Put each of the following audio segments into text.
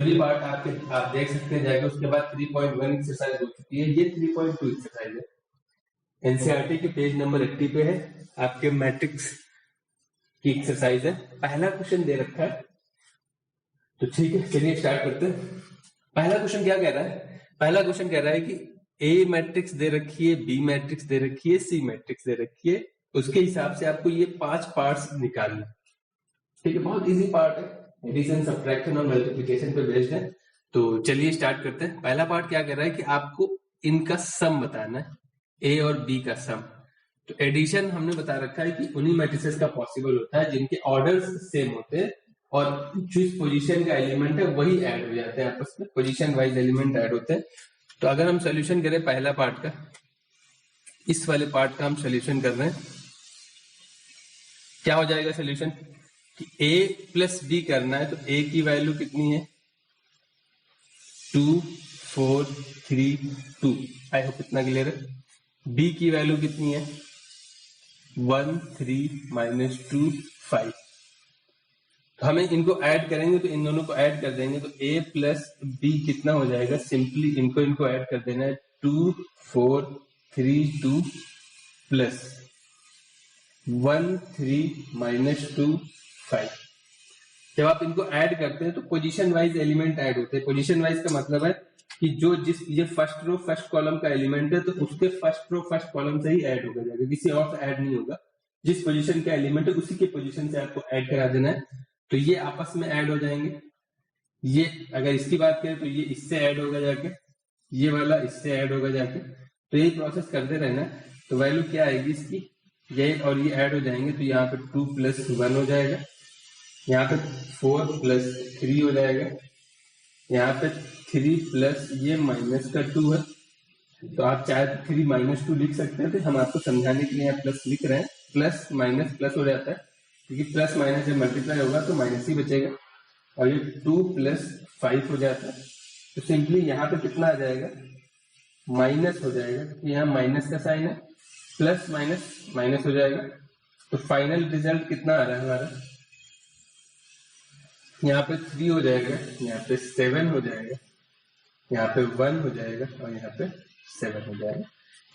पहली पार्ट आप देख सकते हैं जाएगा, उसके बाद 3.1 एक्सरसाइज हो चुकी है, ये 3.2 एक्सरसाइज है। एनसीईआरटी के पेज नंबर 80 पे है, आपके मैट्रिक्स की एक्सरसाइज है। पहला क्वेश्चन दे रखा है, तो ठीक है चलिए स्टार्ट करते हैं। पहला क्वेश्चन क्या कह रहा है? पहला क्वेश्चन कह रहा है कि ए मैट्रिक्स दे रखी है, बी मैट्रिक्स दे रखी है, सी मैट्रिक्स दे रखी है, उसके हिसाब से आपको ये 5 पार्ट्स निकालना। ठीक है, बहुत इजी पार्ट है, एडिशन सब्ट्रैक्शन और मल्टीप्लिकेशन पे बेस्ड है। तो चलिए स्टार्ट करते हैं। पहला पार्ट क्या कर रहा है कि आपको इनका सम बताना है, ए और बी का सम। तो एडिशन हमने बता रखा है कि उन्हीं मैट्रिसेस का पॉसिबल होता है जिनके ऑर्डर्स सेम होते हैं और जिस पोजीशन का एलिमेंट है वही ऐड हो जाते हैं आपस में, पोजीशन वाइज एलिमेंट ऐड होते हैं। तो अगर हम सोल्यूशन करें पहला पार्ट का, इस वाले पार्ट का हम सोल्यूशन कर रहे हैं, क्या हो जाएगा सोल्यूशन कि a प्लस बी करना है। तो a की वैल्यू कितनी है? 2 4 3 2। आई होप इतना क्लियर है। b की वैल्यू कितनी है? 1 3 -2 5। तो हमें इनको ऐड करेंगे, तो इन दोनों को ऐड कर देंगे, तो a प्लस बी कितना हो जाएगा? सिंपली इनको ऐड कर देना है, 2 4 3 2 प्लस 1 3 -2 5। जब आप इनको ऐड करते हैं तो पोजीशन वाइज एलिमेंट ऐड होते हैं। पोजीशन वाइज का मतलब है कि ये फर्स्ट रो फर्स्ट कॉलम का एलिमेंट है, तो उसके फर्स्ट रो फर्स्ट कॉलम से ही ऐड होगा जाएगा, किसी और से ऐड नहीं होगा। जिस पोजीशन का एलिमेंट है उसी के पोजीशन से आपको ऐड करा देना है, तो ये आपस में ऐड हो जाएंगे। ये अगर इसकी बात करें तो ये इससे ऐड होगा जाके, ये वाला इससे ऐड होगा जाके, तो यही प्रोसेस करते रहना। तो वैल्यू क्या आएगी इसकी? ये और ये ऐड हो जाएंगे, तो यहाँ पे 2 + 1 हो जाएगा, यहाँ पे 4 + 3 हो जाएगा, यहाँ पे 3 प्लस ये -2 है। तो आप चाहे तो 3 - 2 लिख सकते हैं, तो हम आपको समझाने के लिए यहाँ प्लस लिख रहे हैं। प्लस माइनस प्लस हो जाता है, क्योंकि प्लस माइनस जब मल्टीप्लाई होगा तो माइनस ही बचेगा, और ये 2 + 5 हो जाता है। तो सिंपली यहाँ पे कितना आ जाएगा? माइनस हो जाएगा, क्योंकि यहाँ माइनस का साइन है, प्लस माइनस माइनस हो जाएगा। तो फाइनल रिजल्ट कितना आ रहा है हमारा? यहाँ पे 3 हो जाएगा, यहाँ पे 7 हो जाएगा, यहाँ पे 1 हो जाएगा, और यहाँ पे 7 हो जाएगा।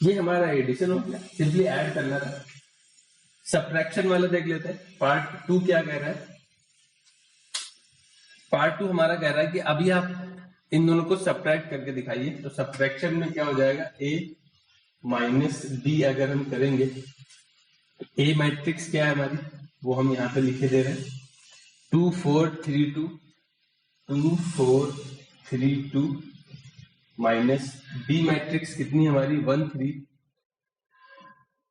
ये हमारा एडिशन हो गया, सिंपली ऐड करना था। सब्ट्रैक्शन वाला देख लेते हैं, पार्ट 2 क्या कह रहा है। पार्ट 2 हमारा कह रहा है कि अभी आप इन दोनों को सब्ट्रैक्ट करके दिखाइए। तो सब्ट्रैक्शन में क्या हो जाएगा? a - b अगर हम करेंगे, तो a मैट्रिक्स क्या है हमारी, वो हम यहाँ पे लिखे दे रहे हैं, 2 4 3 2 2 4 3 2 माइनस बी मैट्रिक्स कितनी हमारी? 1 3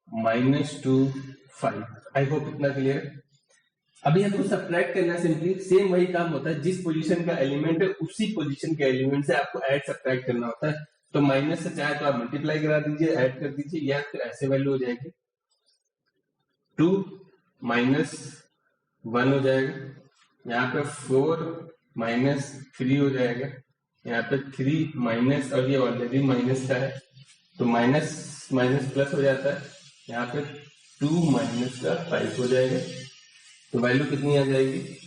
-2 5। आई होप इतना क्लियर है। अभी हमको सब्ट्रैक्ट करना, सिंपली सेम वही काम होता है, जिस पोजीशन का एलिमेंट है उसी पोजीशन के एलिमेंट से आपको ऐड सब्ट्रैक्ट करना होता है। तो माइनस से चाहे तो आप मल्टीप्लाई करा दीजिए, ऐड कर दीजिए, या फिर ऐसे वैल्यू हो जाएगी, 2 - 1 हो जाएगा, यहाँ पे 4 - 3 हो जाएगा, यहाँ पे 3 माइनस, और ये ऑलरेडी माइनस का है, तो माइनस माइनस प्लस हो जाता है, यहाँ पे 2 - 5 हो जाएगा। तो वैल्यू कितनी आ जाएगी?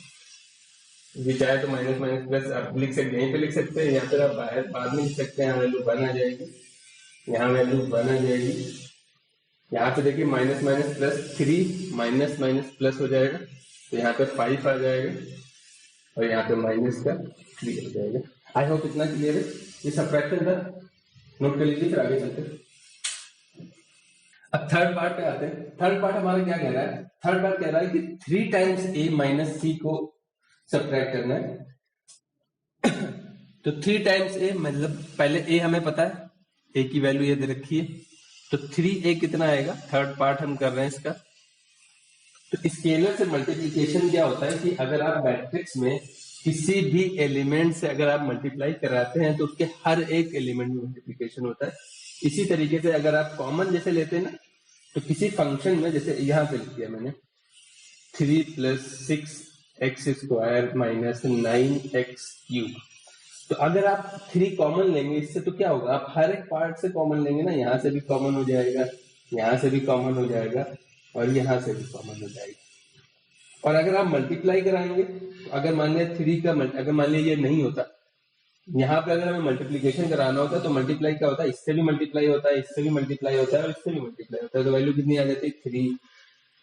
ये चाहे तो माइनस माइनस प्लस आप लिख सकते हैं, यहीं पे लिख सकते हैं, या फिर आप बाहर बाद में लिख सकते हैं। यहाँ वैल्यू 1 आ जाएगी, यहाँ वैल्यू 1 आ जाएगी, यहाँ पे देखिए minus minus plus 3 minus minus plus हो जाएगा, तो यहाँ पे 5 आ जाएगा, और यहाँ पे माइनस का 3 हो जाएगा। आई होप इतना क्लियर है। ये सब्ट्रैक्शन था, नोट कर लीजिए, फिर आगे चलते हैं। अब थर्ड पार्ट पे आते हैं। थर्ड पार्ट हमारा क्या कह रहा है? थर्ड पार्ट कह रहा है कि 3 टाइम्स a - c को सब्ट्रैक्ट करना है। तो 3 टाइम्स a मतलब पहले a हमें पता है, a की वैल्यू ये दे रखी है, तो 3a कितना आएगा? थर्ड पार्ट हम कर रहे हैं इसका। तो स्केलर से मल्टीप्लीकेशन क्या होता है कि अगर आप मैट्रिक्स में किसी भी एलिमेंट से अगर आप मल्टीप्लाई कराते हैं तो उसके हर एक एलिमेंट में मल्टीप्लीकेशन होता है। इसी तरीके से अगर आप कॉमन जैसे लेते हैं ना, तो किसी फंक्शन में, जैसे यहाँ पे लिख दिया मैंने 3 + 6x² - 9x³, तो अगर आप 3 कॉमन लेंगे इससे, तो क्या होगा? आप हर एक पार्ट से कॉमन लेंगे ना, यहाँ से भी कॉमन हो जाएगा, यहाँ से भी कॉमन हो जाएगा, और यहाँ से भी कॉमन हो जाएगा। और अगर आप मल्टीप्लाई कराएंगे, तो अगर मान लिया 3 का, अगर मान लिया ये नहीं होता, यहाँ पे अगर हमें मल्टीप्लीकेशन कराना होता है तो मल्टीप्लाई क्या होता है, इससे भी मल्टीप्लाई होता है, इससे भी मल्टीप्लाई होता है और इससे भी मल्टीप्लाई होता है। तो वैल्यू कितनी आ जाती है, 3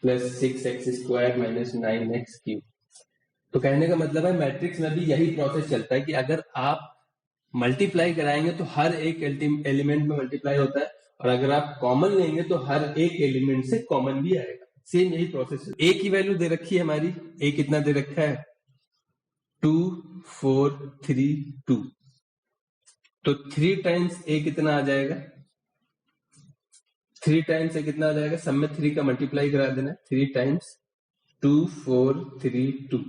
+ 6x² - 9x³ तो कहने का मतलब है मैट्रिक्स में भी यही प्रोसेस चलता है कि अगर आप मल्टीप्लाई कराएंगे तो हर एक एलिमेंट में मल्टीप्लाई होता है, और अगर आप कॉमन लेंगे तो हर एक एलिमेंट से कॉमन भी आएगा। सेम यही प्रोसेस है। ए की वैल्यू दे रखी है हमारी, ए कितना दे रखा है, 2 4 3 2। तो 3 टाइम्स ए कितना आ जाएगा, 3 टाइम्स ए कितना आ जाएगा, सब में 3 का मल्टीप्लाई करा देना, 3 टाइम्स 2 4 3 2।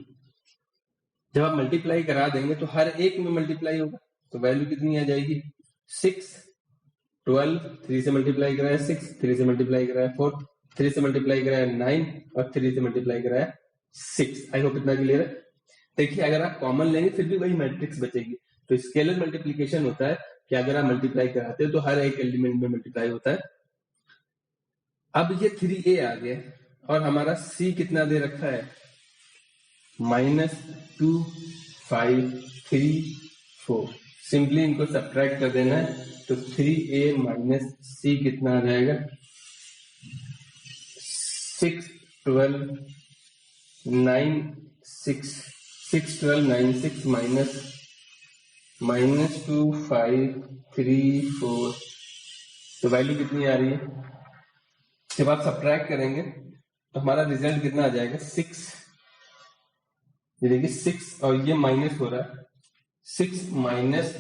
जब आप मल्टीप्लाई करा देंगे तो हर एक में मल्टीप्लाई होगा, तो वैल्यू कितनी आ जाएगी, 6 12, 3 से मल्टीप्लाई कराया 6, 3 से मल्टीप्लाई कराया 4, 3 से मल्टीप्लाई कराया 9 और 3 से मल्टीप्लाई कराया 6। आई होप इतना क्लियर है। देखिए अगर आप कॉमन लेंगे फिर भी वही मैट्रिक्स बचेगी। तो स्केलर मल्टीप्लीकेशन होता है कि अगर आप मल्टीप्लाई कराते हो तो हर एक एलिमेंट में मल्टीप्लाई होता है। अब ये 3a आ गया और हमारा c कितना दे रखा है, -2 5 3 4। सिंपली इनको सब्ट्रैक्ट कर देना है, तो 3a - c कितना आ जाएगा, 6 12 9 6 6 12 9 6 -2 5 3 4। तो वैल्यू कितनी आ रही है, जब आप सब्ट्रैक्ट करेंगे तो हमारा रिजल्ट कितना आ जाएगा, 6। ये देखिए 6 और ये माइनस हो रहा है, 6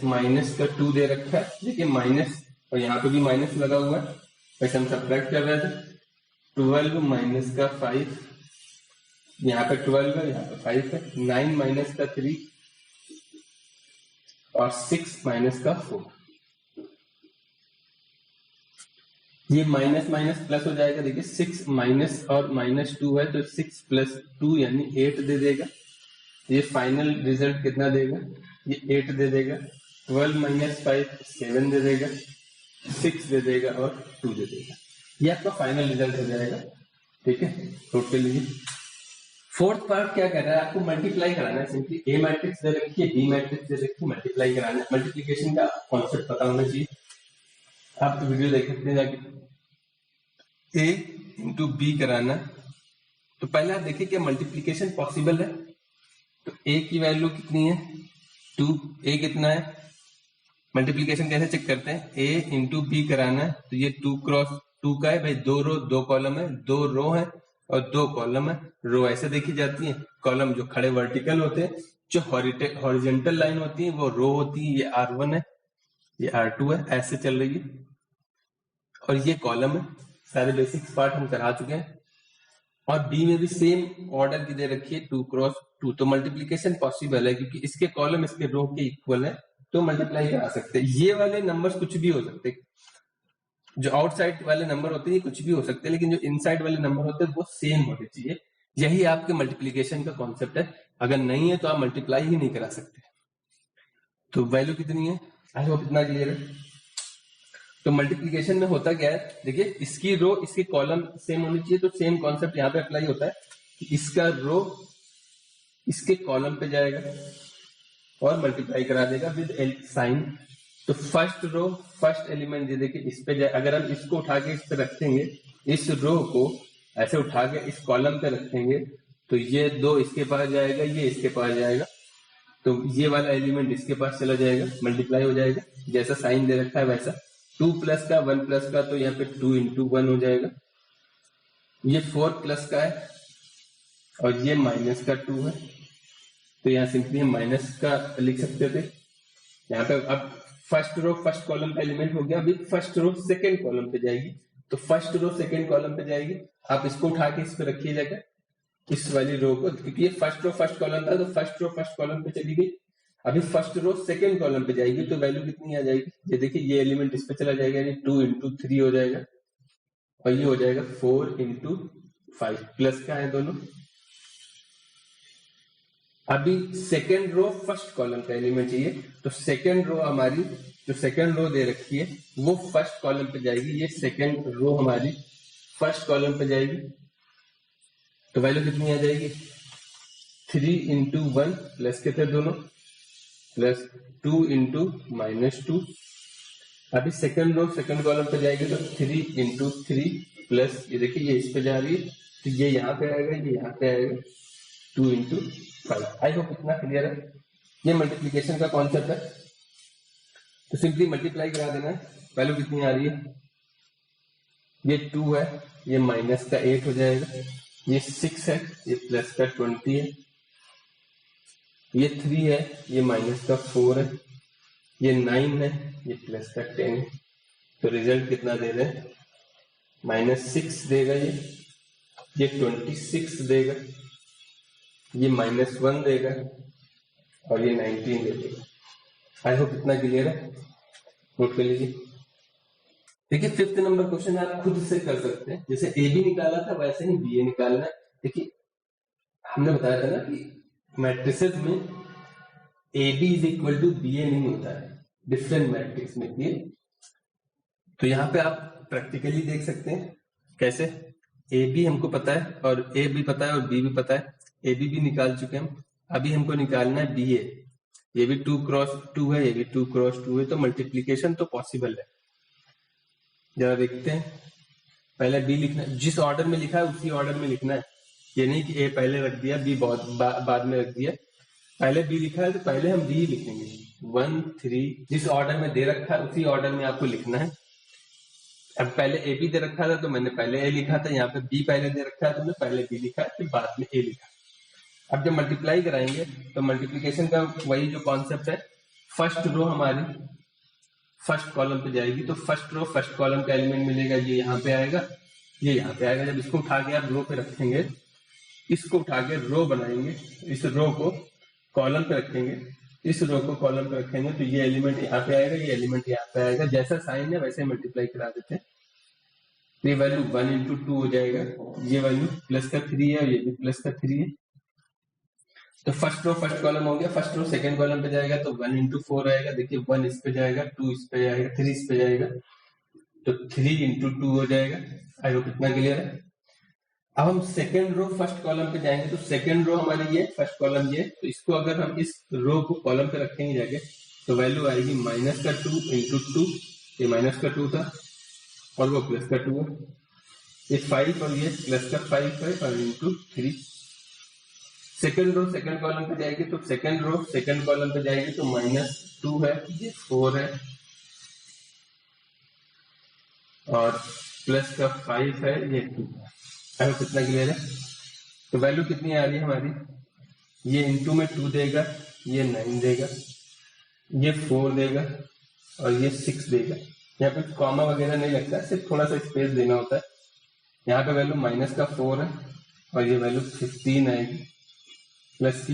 माइनस का 2 दे रखा है, देखिए माइनस, और यहाँ पे भी माइनस लगा हुआ है, वैसे हम सब्ट्रैक्ट कर रहे थे। 12 माइनस का 5, यहाँ पे 12 है, यहाँ पे 5 है, 9 माइनस का 3 और 6 माइनस का 4। ये माइनस माइनस प्लस हो जाएगा, देखिए 6 माइनस और -2 है तो 6 + 2 यानी 8 दे देगा। ये फाइनल रिजल्ट कितना देगा, ये 8 दे देगा। 12 - 5 7 दे देगा, 6 दे देगा और 2 दे देगा। ये आपका फाइनल रिजल्ट हो जाएगा। ठीक है, टोटली फोर्थ पार्ट क्या कर रहा है, आपको मल्टीप्लाई कराना है। सिंपली ए मैट्रिक्स दे रखी है, बी मैट्रिक्स दे रखी है, मल्टीप्लाई कराना है। मल्टीप्लीकेशन का कॉन्सेप्ट पता होना चाहिए। आप तो वीडियो देख सकते हैं जाके। a इंटू बी कराना, तो पहले आप देखिए क्या मल्टीप्लीकेशन पॉसिबल है। तो a की वैल्यू कितनी है, 2, a कितना है, मल्टीप्लीकेशन कैसे चेक करते हैं, a इंटू बी कराना है तो ये 2 क्रॉस 2 का है भाई, 2 रो 2 कॉलम है, 2 रो है और 2 कॉलम है। रो ऐसे देखी जाती है, कॉलम जो खड़े वर्टिकल होते हैं, जो हॉरिजेंटल लाइन होती है वो रो होती है। ये R1 है, ये R2 है, ऐसे चल रही है, और ये कॉलम है। सारे बेसिक्स पार्ट हम करा चुके हैं। और बी में भी सेम ऑर्डर की दे रखी है, 2 क्रॉस 2। तो मल्टीप्लीकेशन पॉसिबल है क्योंकि इसके कॉलम इसके रो के इक्वल है, तो मल्टीप्लाई करा सकते हैं। ये वाले नंबर्स कुछ भी हो सकते हैं, जो आउटसाइड वाले नंबर होते हैं कुछ भी हो सकते हैं, लेकिन जो इनसाइड वाले नंबर होते हैं वो सेम होने चाहिए। यही आपके मल्टीप्लीकेशन का कॉन्सेप्ट है। अगर नहीं है तो आप मल्टीप्लाई ही नहीं करा सकते। तो वैल्यू कितनी है, आई होप इतना क्लियर है। तो मल्टीप्लीकेशन में होता क्या है, देखिए इसकी रो इसके कॉलम सेम होनी चाहिए, तो सेम कॉन्सेप्ट यहाँ पे अप्लाई होता है कि इसका रो इसके कॉलम पे जाएगा और मल्टीप्लाई करा देगा विद साइन। तो फर्स्ट रो फर्स्ट एलिमेंट ये देखिए इस पे जाए, अगर हम इसको उठा के इस पे रखेंगे, इस रो को ऐसे उठा के इस कॉलम पे रखेंगे, तो ये 2 इसके पास जाएगा, ये इसके पास जाएगा, तो ये वाला एलिमेंट इसके पास चला जाएगा, मल्टीप्लाई हो जाएगा। जैसा साइन दे रखा है वैसा 2 प्लस का 1 प्लस का, तो यहाँ पे 2 × 1 हो जाएगा। ये 4 प्लस का है और ये माइनस का 2 है, तो यहाँ सिंपली हम माइनस का लिख सकते थे। यहाँ पे अब फर्स्ट रो फर्स्ट कॉलम पे एलिमेंट हो गया, अभी फर्स्ट रो सेकेंड कॉलम पे जाएगी, तो फर्स्ट रो सेकेंड कॉलम पे जाएगी। आप इसको उठा के इस पे रखिए जाएगा, इस वाली रो को, क्योंकि ये फर्स्ट रो फर्स्ट कॉलम था, तो फर्स्ट रो फर्स्ट कॉलम पे चली गई। अभी फर्स्ट रो सेकेंड कॉलम पे जाएगी, तो वैल्यू कितनी आ जाएगी, ये देखिए ये एलिमेंट इस पे चला जाएगा, यानी 2 × 3 हो जाएगा, और ये हो जाएगा 4 × 5, प्लस का है दोनों। अभी सेकेंड रो फर्स्ट कॉलम का एलिमेंट चाहिए, तो सेकेंड रो हमारी जो सेकेंड रो दे रखी है वो फर्स्ट कॉलम पे जाएगी, ये सेकेंड रो हमारी फर्स्ट कॉलम पे जाएगी, तो वैल्यू कितनी आ जाएगी, 3 × 1, प्लस के थे दोनों, प्लस 2 इंटू -2। अभी सेकंड रो सेकंड कॉलम पे जाएगी तो 3 इंटू 3 प्लस ये देखिए ये इस पे जा रही है तो ये यहाँ पे आएगा, ये यहाँ पे आएगा 2 इंटू 5। आई होप इतना क्लियर है। ये मल्टीप्लीकेशन का कॉन्सेप्ट है, तो सिंपली मल्टीप्लाई करा देना है। वैल्यू कितनी आ रही है, ये 2 है, ये माइनस का 8 हो जाएगा, ये 6 है, ये प्लस का 20 है, ये 3 है, ये माइनस का 4 है, ये 9 है, ये प्लस का 10 है। तो रिजल्ट कितना दे रहे हैं, -6 देगा, ये 26 देगा, ये -1 देगा और ये 19 दे देगा। आई होप इतना क्लियर है, नोट कर लीजिए। देखिए 5th नंबर क्वेश्चन आप खुद से कर सकते हैं, जैसे ए बी निकाला था वैसे ही बी ए निकालना है। देखिए हमने बताया था ना कि मैट्रिसेस में A B is equal to B A नहीं होता है, डिफरेंट मैट्रिक्स में ये। तो यहाँ पे आप प्रैक्टिकली देख सकते हैं कैसे। ए बी हमको पता है और ए भी पता है और बी भी पता है, ए बी भी निकाल चुके हैं हम। अभी हमको निकालना है बी ए, ये भी 2 क्रॉस 2 है, ये भी 2 क्रॉस 2 है, तो मल्टीप्लीकेशन तो पॉसिबल है। जरा देखते हैं, पहले बी लिखना है, जिस ऑर्डर में लिखा है उसी ऑर्डर में लिखना है, ये नहीं कि ए पहले रख दिया बी बहुत बाद में रख दिया। पहले बी लिखा है तो पहले हम बी लिखेंगे, 1 3, जिस ऑर्डर में दे रखा है उसी ऑर्डर में आपको लिखना है। अब पहले ए बी दे रखा था तो मैंने पहले ए लिखा था, यहाँ पे बी पहले दे रखा है तो मैंने पहले बी लिखा है, फिर बाद में ए लिखा। अब जब मल्टीप्लाई कराएंगे तो मल्टीप्लीकेशन का वही जो कॉन्सेप्ट है, फर्स्ट रो हमारी फर्स्ट कॉलम पे जाएगी, तो फर्स्ट रो फर्स्ट कॉलम का एलिमेंट मिलेगा, ये यहाँ पे आएगा, ये यहाँ पे आएगा। जब इसको उठा के आप रो पे रखेंगे, इसको उठा के रो बनाएंगे, इस रो को कॉलम पे रखेंगे, इस रो को कॉलम पे रखेंगे, तो ये एलिमेंट यहाँ पे आएगा, ये एलिमेंट यहाँ पे आएगा। जैसा साइन है वैसे मल्टीप्लाई करा देते हैं। ये वैल्यू 1 इंटू 2 हो जाएगा, ये वैल्यू प्लस का 3 है और ये भी प्लस का 3 है। तो फर्स्ट रो फर्स्ट कॉलम हो गया, फर्स्ट रो सेकंड कॉलम पे जाएगा तो 1 इंटू 4 आएगा। देखिए 1 इस पे जाएगा, 2 इस पे जाएगा, 3 इस पे जाएगा, तो 3 इंटू 2 हो जाएगा। आई होप इतना क्लियर है। अब हम सेकंड रो फर्स्ट कॉलम पे जाएंगे, तो सेकंड रो हमारी ये, फर्स्ट कॉलम ये, तो इसको अगर हम इस रो को कॉलम पे रखेंगे जाके तो वैल्यू आएगी माइनस का 2 इंटू 2, ये माइनस का 2 था और वो प्लस का 2 है, ये 5 और ये प्लस का 5 है और into 3। Second row second column पे जाएगी तो सेकंड रो सेकंड कॉलम पे जाएगी तो -2 है, ये 4 है और प्लस का 5 है, ये 2 है। अब कितना क्लियर है। तो वैल्यू कितनी आ रही है हमारी, ये इंटू में 2 देगा, ये 9 देगा, ये 4 देगा और ये 6 देगा। यहाँ पे कॉमा वगैरह नहीं लगता है, सिर्फ थोड़ा सा स्पेस देना होता है। यहाँ पे वैल्यू माइनस का 4 है और ये वैल्यू 15 आएगी प्लस की,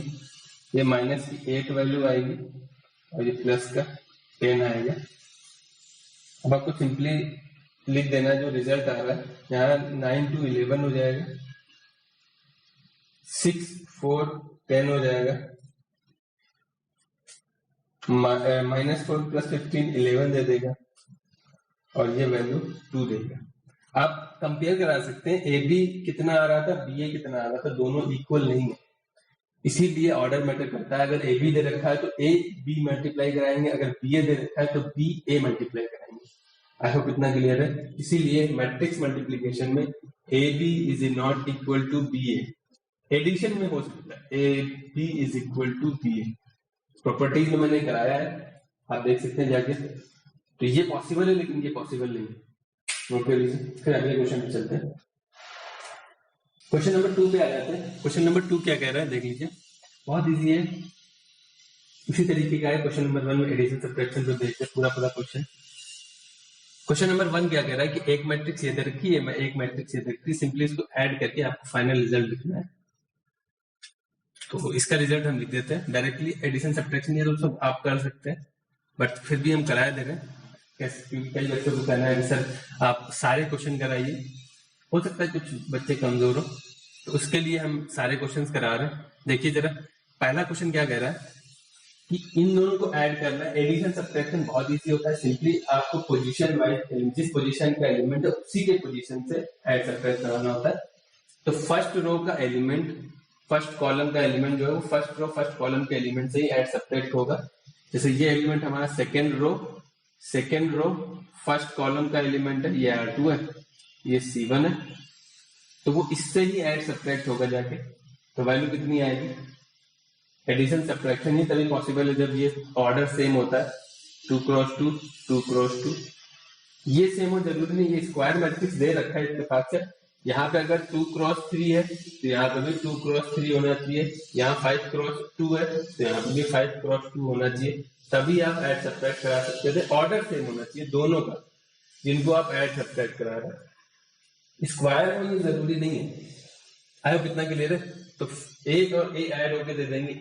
ये माइनस की 8 वैल्यू आएगी और ये प्लस का 10 आएगा। अब आपको सिंपली लिख देना जो रिजल्ट आ रहा है, यहाँ 9 to 11 हो जाएगा, 6 4 10 हो जाएगा, -4 प्लस 15 11 दे देगा और ये वैल्यू 2 देगा। आप कंपेयर करा सकते हैं, ए बी कितना आ रहा था, बी ए कितना आ रहा था, दोनों इक्वल नहीं है, इसीलिए ऑर्डर मैटर करता है। अगर ए बी दे रखा है तो ए बी मल्टीप्लाई कराएंगे, अगर बी ए दे रखा है तो बी ए मल्टीप्लाई कराएंगे। आई होप इतना क्लियर है। इसीलिए मैट्रिक्स मल्टीप्लिकेशन में A B is not equal to B A, addition में हो सकता है A B is equal to B A, properties में मैंने कराया है, आप देख सकते हैं जाके। तो ये पॉसिबल है लेकिन ये पॉसिबल नहीं है, नोट कर लीजिए। फिर अगले क्वेश्चन पे चलते हैं, क्वेश्चन नंबर 2 पे आ जाते हैं। क्वेश्चन नंबर 2 क्या कह रहा है देख लीजिए, बहुत इजी है, इसी तरीके का है। क्वेश्चन नंबर 1 में एडिशन सब्ट्रैक्शन पे देखते हैं पूरा क्वेश्चन। क्वेश्चन नंबर 1 क्या कह रहा है कि एक मैट्रिक्स ये दे रखी है, मैं एक मैट्रिक्स ये दे रखी है, सिंपली इसको ऐड करके आपको फाइनल रिजल्ट लिखना है। तो इसका रिजल्ट हम लिख देते हैं डायरेक्टली। एडिशन सब्ट्रैक्शन ये तो सब आप कर सकते हैं, बट फिर भी हम कराया दे रहे हैं कैसे, कई बच्चों को कहना है सर आप सारे क्वेश्चन कराइए, हो सकता है कुछ बच्चे कमजोर हो, तो उसके लिए हम सारे क्वेश्चंस करा रहे हैं। देखिए जरा पहला क्वेश्चन क्या कह रहा है कि इन दोनों को ऐड करना है। एडिशन सब्ट्रैक्शन बहुत इजी होता है, सिंपली आपको पोजीशन वाइज जिस पोजीशन का एलिमेंट है उसी के पोजीशन से ऐड सब्ट्रैक्ट कराना होता है। तो फर्स्ट रो का एलिमेंट फर्स्ट कॉलम का एलिमेंट जो है वो फर्स्ट रो फर्स्ट कॉलम के एलिमेंट से ही ऐड सब्ट्रैक्ट होगा। जैसे ये एलिमेंट हमारा सेकेंड रो फर्स्ट कॉलम का एलिमेंट है, ये R2 है, ये C1 है, तो वो इससे ही ऐड सब्ट्रैक्ट होगा जाके, तो वैल्यू कितनी आएगी? एडिशन सब्ट्रैक्शन ही तभी पॉसिबल है जब ये ऑर्डर सेम होता है, 2 क्रॉस 2 2 क्रॉस 2। ये सेम हो जरूरी नहीं, ये स्क्वायर मैट्रिक्स दे रखा है इत्तेफाक से। यहाँ पे अगर 2 क्रॉस 3 है तो यहाँ पे भी 2 क्रॉस 3 होना चाहिए, यहाँ 5 क्रॉस 2 है तो यहाँ पे भी 5 क्रॉस 2 होना चाहिए, तभी आप ऐड सब्ट्रैक्ट करा सकते थे। ऑर्डर सेम होना चाहिए दोनों का जिनको आप ऐड सब्ट्रैक्ट करा रहे हैं, स्क्वायर हो ये जरूरी नहीं है। आई होप इतना क्लियर है। तो ए और ए ऐड होके दे देंगे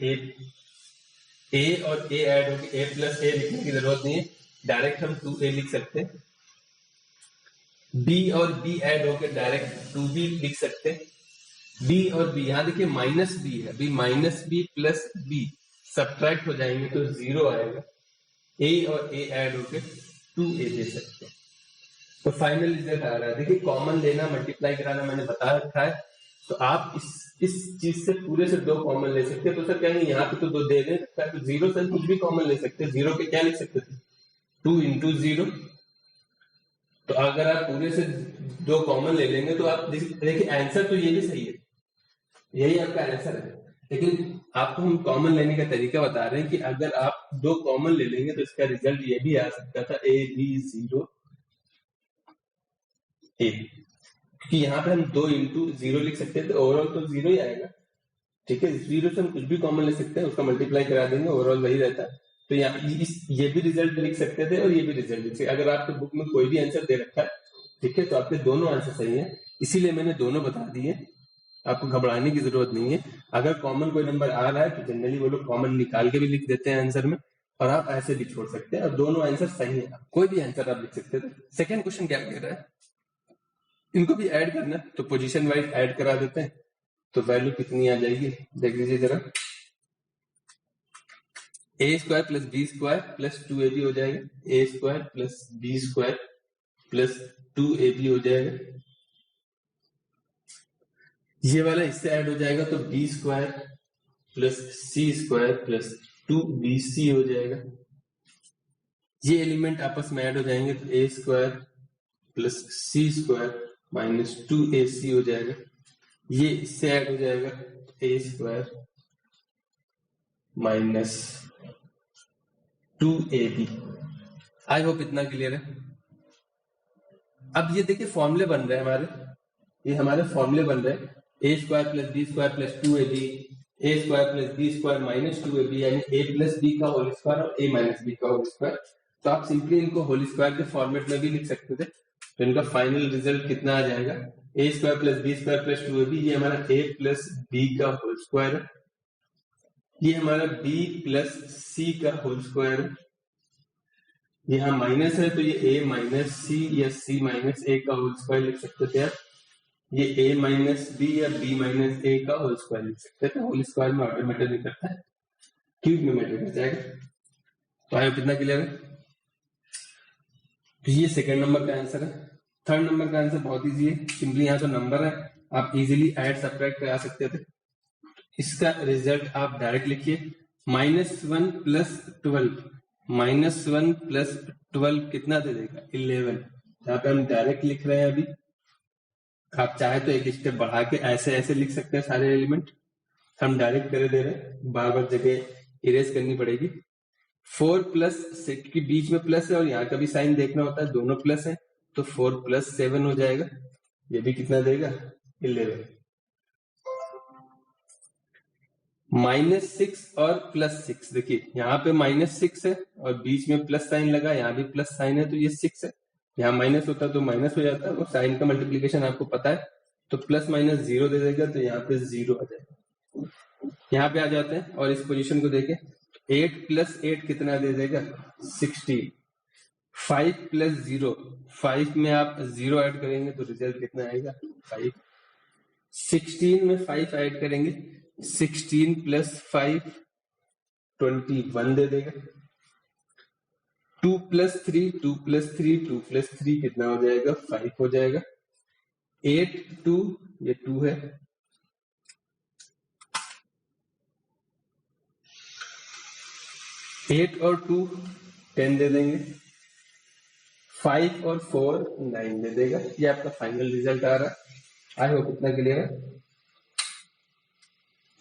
ए और ए ऐड होके ए प्लस ए लिखने की जरूरत नहीं है, डायरेक्ट हम 2a लिख सकते हैं। बी और बी ऐड होकर डायरेक्ट 2b लिख सकते हैं। बी और बी, यहां देखिए माइनस बी है, B minus B plus B subtract हो जाएंगे तो 0 आएगा। ए और ए ऐड होकर 2a दे सकते हैं। तो फाइनल रिजल्ट आ रहा है। देखिए कॉमन लेना मल्टीप्लाई कराना मैंने बता रखा है, तो आप इस चीज से पूरे से 2 कॉमन ले सकते हैं। तो सर कहेंगे यहाँ पे तो 2 दे सकता है, तो 0 से कुछ भी कॉमन ले सकते हैं। 0 के क्या लिख सकते थे? 2 इंटू 0। तो अगर आप पूरे से 2 कॉमन ले लेंगे तो आप देखिए आंसर तो ये भी सही है, यही आपका आंसर है, लेकिन आपको हम कॉमन लेने का तरीका बता रहे हैं कि अगर आप 2 कॉमन ले लेंगे तो इसका रिजल्ट ये भी आ सकता था a b 0 a, क्योंकि यहाँ पे हम 2 इंटू 0 लिख सकते हैं तो ओवरऑल तो 0 ही आएगा। ठीक है, 0 से हम कुछ भी कॉमन ले सकते हैं, उसका मल्टीप्लाई करा देंगे, ओवरऑल वही रहता है। तो यहाँ ये भी रिजल्ट लिख सकते थे और ये भी रिजल्ट लिख सकते। अगर आपके बुक में कोई भी आंसर दे रखा है, ठीक है, तो आपके दोनों आंसर सही है, इसीलिए मैंने दोनों बता दिए, आपको घबराने की जरूरत नहीं है। अगर कॉमन कोई नंबर आ रहा है तो जनरली वो लोग कॉमन निकाल के भी लिख देते हैं आंसर में, और आप ऐसे भी छोड़ सकते हैं, और दोनों आंसर सही है, कोई भी आंसर आप लिख सकते थे। सेकेंड क्वेश्चन क्या कह रहा है, इनको भी ऐड करना है तो पोजीशन वाइज ऐड करा देते हैं, तो वैल्यू कितनी आ जाएगी देख लीजिए जरा। A square plus B square plus 2ab हो जाएगा, A square plus B square plus 2ab हो जाएगा, ये वाला इससे ऐड हो जाएगा तो B square plus C square plus 2bc हो जाएगा। ये एलिमेंट आपस में ऐड हो जाएंगे तो A square plus C square minus 2ac हो जाएगा। ये इससे ऐड हो जाएगा A square minus 2ab। I hope इतना क्लियर है। अब ये देखिए फॉर्मूले बन रहे हैं हमारे, ये हमारे फॉर्मूले बन रहे हैं, A square plus B square plus 2ab, A square plus B square minus 2ab, यानी ए प्लस बी का होल स्क्वायर और ए माइनस बी का होल स्क्वायर। तो आप सिंपली इनको होल स्क्वायर के फॉर्मेट में भी लिख सकते थे, तो इनका फाइनल रिजल्ट कितना आ जाएगा, A square plus B square plus 2ab, ये हमारा ए प्लस बी का होल स्क्वायर है, ये हमारा b प्लस सी का होल स्क्वायर है, यहाँ माइनस है तो ये a माइनस सी या c माइनस a का होल स्क्वायर लिख सकते थे आप, ये a माइनस b या b माइनस a का होल स्क्वायर लिख सकते थे। होल स्क्वायर में ऑर्डर मैटर नहीं करता है, क्यूब में मैटर कर जाएगा। तो आया कितना क्लियर है। तो ये सेकंड नंबर का आंसर है। थर्ड नंबर का आंसर बहुत इजी है, सिंपली यहाँ तो नंबर है, आप इजीली ऐड सब्ट्रैक्ट करा सकते थे। इसका रिजल्ट आप डायरेक्ट लिखिए, -1 प्लस 12, -1 प्लस 12 कितना दे देगा 11। यहाँ पे हम डायरेक्ट लिख रहे हैं अभी, आप चाहे तो एक स्टेप बढ़ा के ऐसे ऐसे लिख सकते हैं सारे एलिमेंट, हम डायरेक्ट कर दे रहे हैं, बार बार जगह इरेज करनी पड़ेगी। 4 प्लस 6 के बीच में प्लस है और यहाँ का भी साइन देखना होता है, दोनों प्लस है, तो 4 प्लस 7 हो जाएगा, ये भी कितना देगा 11। -6 और +6, देखिए यहाँ पे -6 है और बीच में प्लस साइन लगा, यहाँ भी प्लस साइन है तो ये 6 है, यहाँ माइनस होता तो माइनस हो जाता है, वो साइन का मल्टीप्लीकेशन आपको पता है, तो प्लस माइनस 0 दे देगा, तो यहाँ पे 0 आ जाएगा। यहाँ पे आ जाते हैं और इस पोजीशन को देखें, 8 प्लस 8 कितना दे देगा 16, 5 प्लस 0, 5 में आप 0 ऐड करेंगे तो रिजल्ट कितना आएगा 5, 16 में 5 ऐड करेंगे, 16 प्लस 5 21 दे देगा। 2 प्लस 3, 2 प्लस 3, 2 प्लस 3 कितना हो जाएगा 5 हो जाएगा। 8 2, ये 2 है, 8 और 2 10 दे देंगे, 5 और 4 9 दे देगा। ये आपका फाइनल रिजल्ट आ रहा है। आई होप इतना क्लियर है।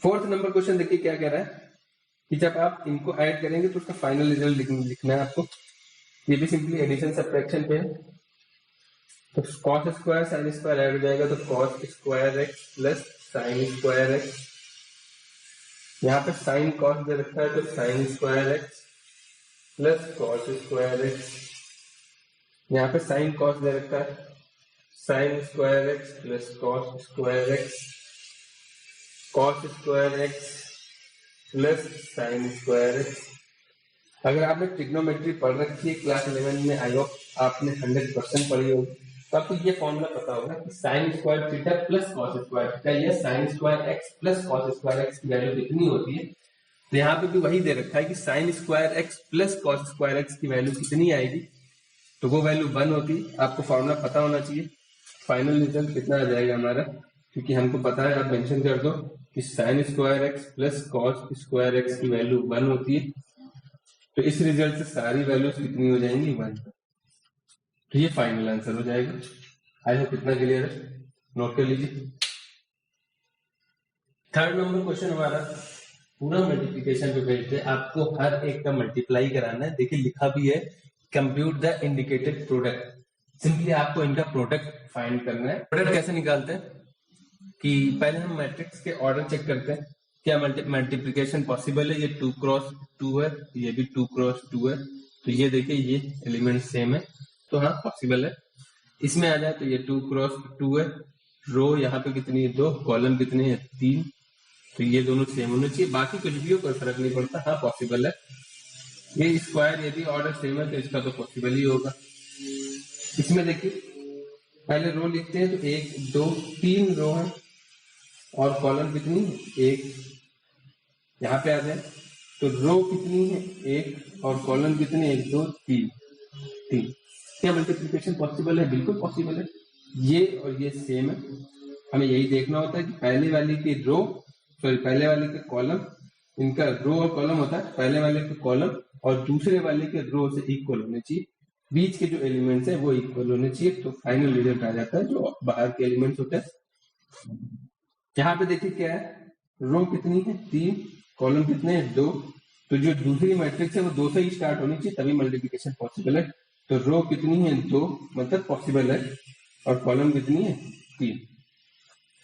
फोर्थ नंबर क्वेश्चन देखिए क्या कह रहा है कि जब आप इनको ऐड करेंगे तो उसका फाइनल रिजल्ट लिखना है आपको। ये भी सिंपली एडिशन सब्ट्रैक्शन पे है। तो cos square sine square add हो जाएगा, तो cos square X plus sign square x. यहाँ पे साइन कॉस दे रखा है, तो sign square X plus cos square x. यहाँ पे साइन कॉस दे रखा है, sign square X plus cos square x, cos square X plus sign square x. अगर आपने ट्रिग्नोमेट्री पढ़ रखी है क्लास 11 में, आई होप आपने 100% पढ़ी होगी, तो आपको ये फॉर्मूला पता होगा कि sine square theta plus cos square theta या sine square X plus cos square X की वैल्यू कितनी होती है। तो यहाँ पे भी वही दे रखा है कि sine square X plus cos square X की वैल्यू कितनी आएगी, तो वो वैल्यू 1 होती है। आपको फॉर्मूला पता होना चाहिए। फाइनल रिजल्ट कितना आ जाएगा हमारा, क्योंकि हमको पता है, आप मेंशन कर दो कि sine square X plus cos square X की वैल्यू 1 होती है। तो इस रिजल्ट से सारी वैल्यूज कितनी हो जाएंगी 1। तो ये फाइनल आंसर हो जाएगा। आई होप इतना क्लियर है, नोट कर लीजिए। थर्ड नंबर क्वेश्चन हमारा पूरा मल्टीप्लीकेशन पे बेस्ड है। आपको हर एक का मल्टीप्लाई कराना है। देखिए लिखा भी है compute the indicated product. Simply आपको इनका प्रोडक्ट फाइंड करना है। प्रोडक्ट कैसे निकालते हैं कि पहले हम मैट्रिक्स के ऑर्डर चेक करते हैं, क्या मल्टीप्लीकेशन पॉसिबल है। ये 2 क्रॉस 2 है, ये भी 2 क्रॉस 2 है, तो ये देखिए ये एलिमेंट सेम है, तो हाँ पॉसिबल है। इसमें आ जाए तो ये 2 क्रॉस 2 है, रो यहाँ पे कितनी है 2, कॉलम कितने हैं 3, तो ये दोनों सेम होने चाहिए। बाकी कुछ भी हो कोई फर्क नहीं पड़ता, हाँ पॉसिबल है। ये स्क्वायर ये भी ऑर्डर सेम है, तो इसका तो पॉसिबल ही होगा। इसमें देखिए पहले रो लिखते हैं, तो 1 2 3 रो है और कॉलम कितनी है 1। यहाँ पे आ जाए तो रो कितनी है 1 और कॉलम कितने 1 2 3 3। क्या मल्टीप्लिकेशन पॉसिबल है? बिल्कुल पॉसिबल है। ये और ये सेम है। हमें यही देखना होता है कि पहले वाले की रो पहले वाले के कॉलम, इनका रो और कॉलम होता है, पहले वाले के कॉलम और दूसरे वाले के रो से इक्वल होने चाहिए। बीच के जो एलिमेंट्स है वो इक्वल होने चाहिए, तो फाइनल रिजल्ट आ जाता है जो बाहर के एलिमेंट्स होते हैं। यहाँ पे देखिए क्या है, रो कितनी है 3, कॉलम कितने हैं 2, तो जो दूसरी मैट्रिक्स है वो 2 से ही स्टार्ट होनी चाहिए, तभी मल्टीप्लिकेशन पॉसिबल है। तो रो कितनी है 2, मतलब पॉसिबल है, और कॉलम कितनी है 3।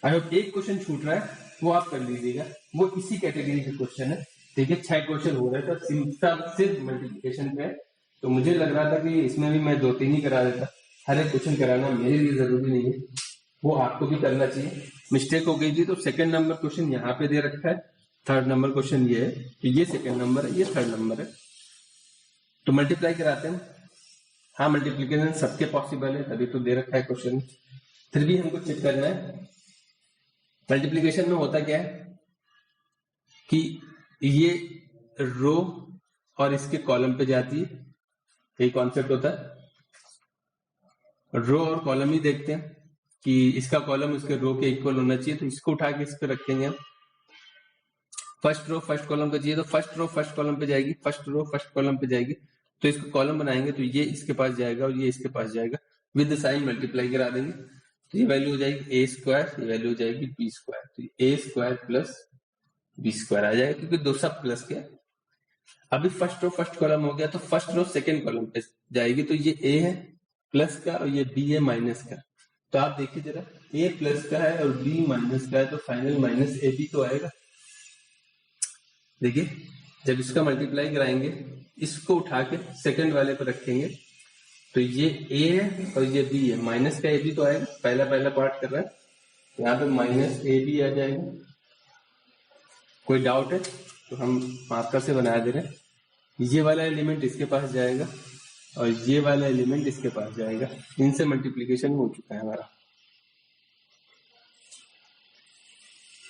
आई होप एक क्वेश्चन छूट रहा है वो आप कर लीजिएगा, वो इसी कैटेगरी का क्वेश्चन है। देखिए 6 क्वेश्चन हो रहे थे, सिर्फ मल्टीप्लिकेशन पे है, तो मुझे लग रहा था कि इसमें भी मैं 2-3 ही करा देता। हर एक क्वेश्चन कराना मेरे लिए जरूरी नहीं है, वो आपको भी करना चाहिए। मिस्टेक हो गई थी तो सेकंड नंबर क्वेश्चन यहाँ पे दे रखा है, थर्ड नंबर क्वेश्चन ये है कि ये सेकंड नंबर है, ये थर्ड नंबर है। तो मल्टीप्लाई कराते हैं। हाँ मल्टीप्लीकेशन सबके पॉसिबल है, तभी तो दे रखा है क्वेश्चन। फिर भी हमको चेक करना है मल्टीप्लीकेशन में होता क्या है कि ये रो और इसके कॉलम पे जाती है, यही कॉन्सेप्ट होता है। रो और कॉलम ही देखते हैं कि इसका कॉलम इसके रो के इक्वल होना चाहिए, तो इसको उठा के इस पे रखेंगे हम। फर्स्ट रो फर्स्ट कॉलम का चाहिए, तो फर्स्ट रो फर्स्ट कॉलम पे जाएगी, फर्स्ट रो फर्स्ट कॉलम पे जाएगी, तो इसको कॉलम बनाएंगे, तो ये इसके पास जाएगा और ये इसके पास जाएगा, विद साइन मल्टीप्लाई करा देंगे, तो ये वैल्यू हो जाएगी ए स्क्वायर, ये वैल्यू हो जाएगी बी स्क्वायर, तो A square plus B square आ जाएगा, क्योंकि दो सब प्लस के। अभी फर्स्ट रो फर्स्ट कॉलम हो गया, तो फर्स्ट रो सेकेंड कॉलम पे जाएगी, तो ये ए है प्लस का और ये बी है माइनस का। तो आप देखिए जरा, ए प्लस का है और बी माइनस का है, तो फाइनल माइनस ए बी तो आएगा। देखिए जब इसका मल्टीप्लाई कराएंगे, इसको उठा के सेकंड वाले पर रखेंगे, तो ये ए है और ये बी है, माइनस का ए बी तो आएगा, पहला पार्ट कर रहा है, यहाँ पे माइनस ए बी आ जाएगा। कोई डाउट है तो हम मार्कर से बना दे रहे हैं। ये वाला एलिमेंट इसके पास जाएगा और ये वाला एलिमेंट इसके पास जाएगा, इनसे मल्टीप्लीकेशन हो चुका है हमारा।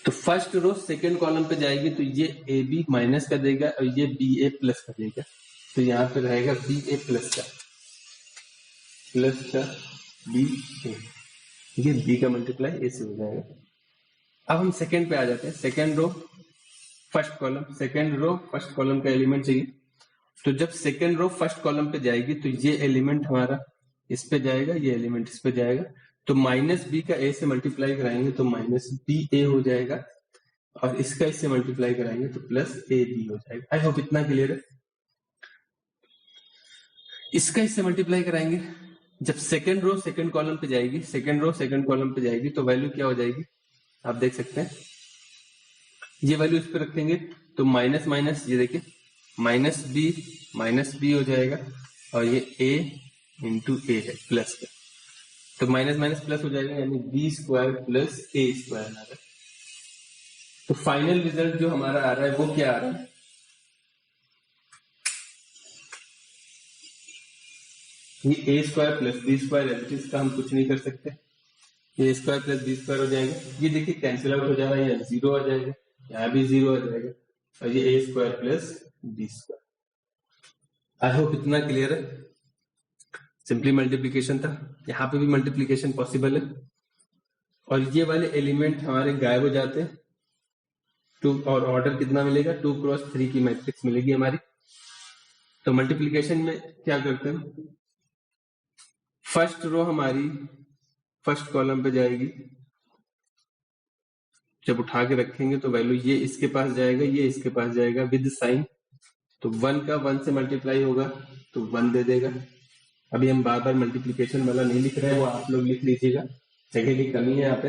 तो फर्स्ट रो सेकेंड कॉलम पे जाएगी, तो ये ए बी माइनस का देगा और ये बी ए प्लस का देगा, तो यहाँ पे रहेगा बी ए प्लस का बी ए, ये बी का मल्टीप्लाई ए से हो जाएगा। अब हम सेकेंड पे आ जाते हैं। Second row first column, second row first column का एलिमेंट चाहिए, तो जब सेकेंड रो फर्स्ट कॉलम पे जाएगी तो ये एलिमेंट हमारा इस पे जाएगा, ये एलिमेंट इस पे जाएगा, तो माइनस बी का ए से मल्टीप्लाई कराएंगे तो माइनस बी ए हो जाएगा, और इसका इससे मल्टीप्लाई कराएंगे तो प्लस ए बी हो जाएगा। आई होप इतना क्लियर है। इसका इससे मल्टीप्लाई कराएंगे, जब सेकेंड रो सेकेंड कॉलम पे जाएगी, सेकेंड रो सेकेंड कॉलम पे जाएगी तो वैल्यू क्या हो जाएगी, आप देख सकते हैं, ये वैल्यू इस पे रखेंगे तो माइनस माइनस, ये देखिए माइनस बी हो जाएगा, और ये a इंटू ए है प्लस का, तो माइनस माइनस प्लस हो जाएगा, यानी बी स्क्वायर प्लस ए स्क्वायर आ रहा है। तो फाइनल रिजल्ट जो हमारा आ रहा है वो क्या आ रहा है, ये A square plus B square है, इसका हम कुछ नहीं कर सकते, ये A square plus B square हो जाएगा, ये देखिए कैंसिल आउट हो जा रहा है, यहाँ जीरो आ जाएगा, यहाँ भी जीरो आ जाएगा, और ये A square plus B square. I hope इतना क्लियर है। सिंपली मल्टीप्लीकेशन था, यहाँ पे भी मल्टीप्लीकेशन पॉसिबल है, और ये वाले एलिमेंट हमारे गायब हो जाते हैं, टू, और ऑर्डर कितना मिलेगा, 2 क्रॉस 3 की मैट्रिक्स मिलेगी हमारी। तो मल्टीप्लीकेशन में क्या करते हैं, फर्स्ट रो हमारी फर्स्ट कॉलम पे जाएगी, जब उठा के रखेंगे तो वैल्यू ये इसके पास जाएगा, ये इसके पास जाएगा विद साइन, तो 1 का 1 से मल्टीप्लाई होगा तो 1 दे देगा। अभी हम बार बार मल्टीप्लीकेशन वाला नहीं लिख रहे हैं, वो आप लोग लिख लीजिएगा, जगह की कमी है यहाँ पे।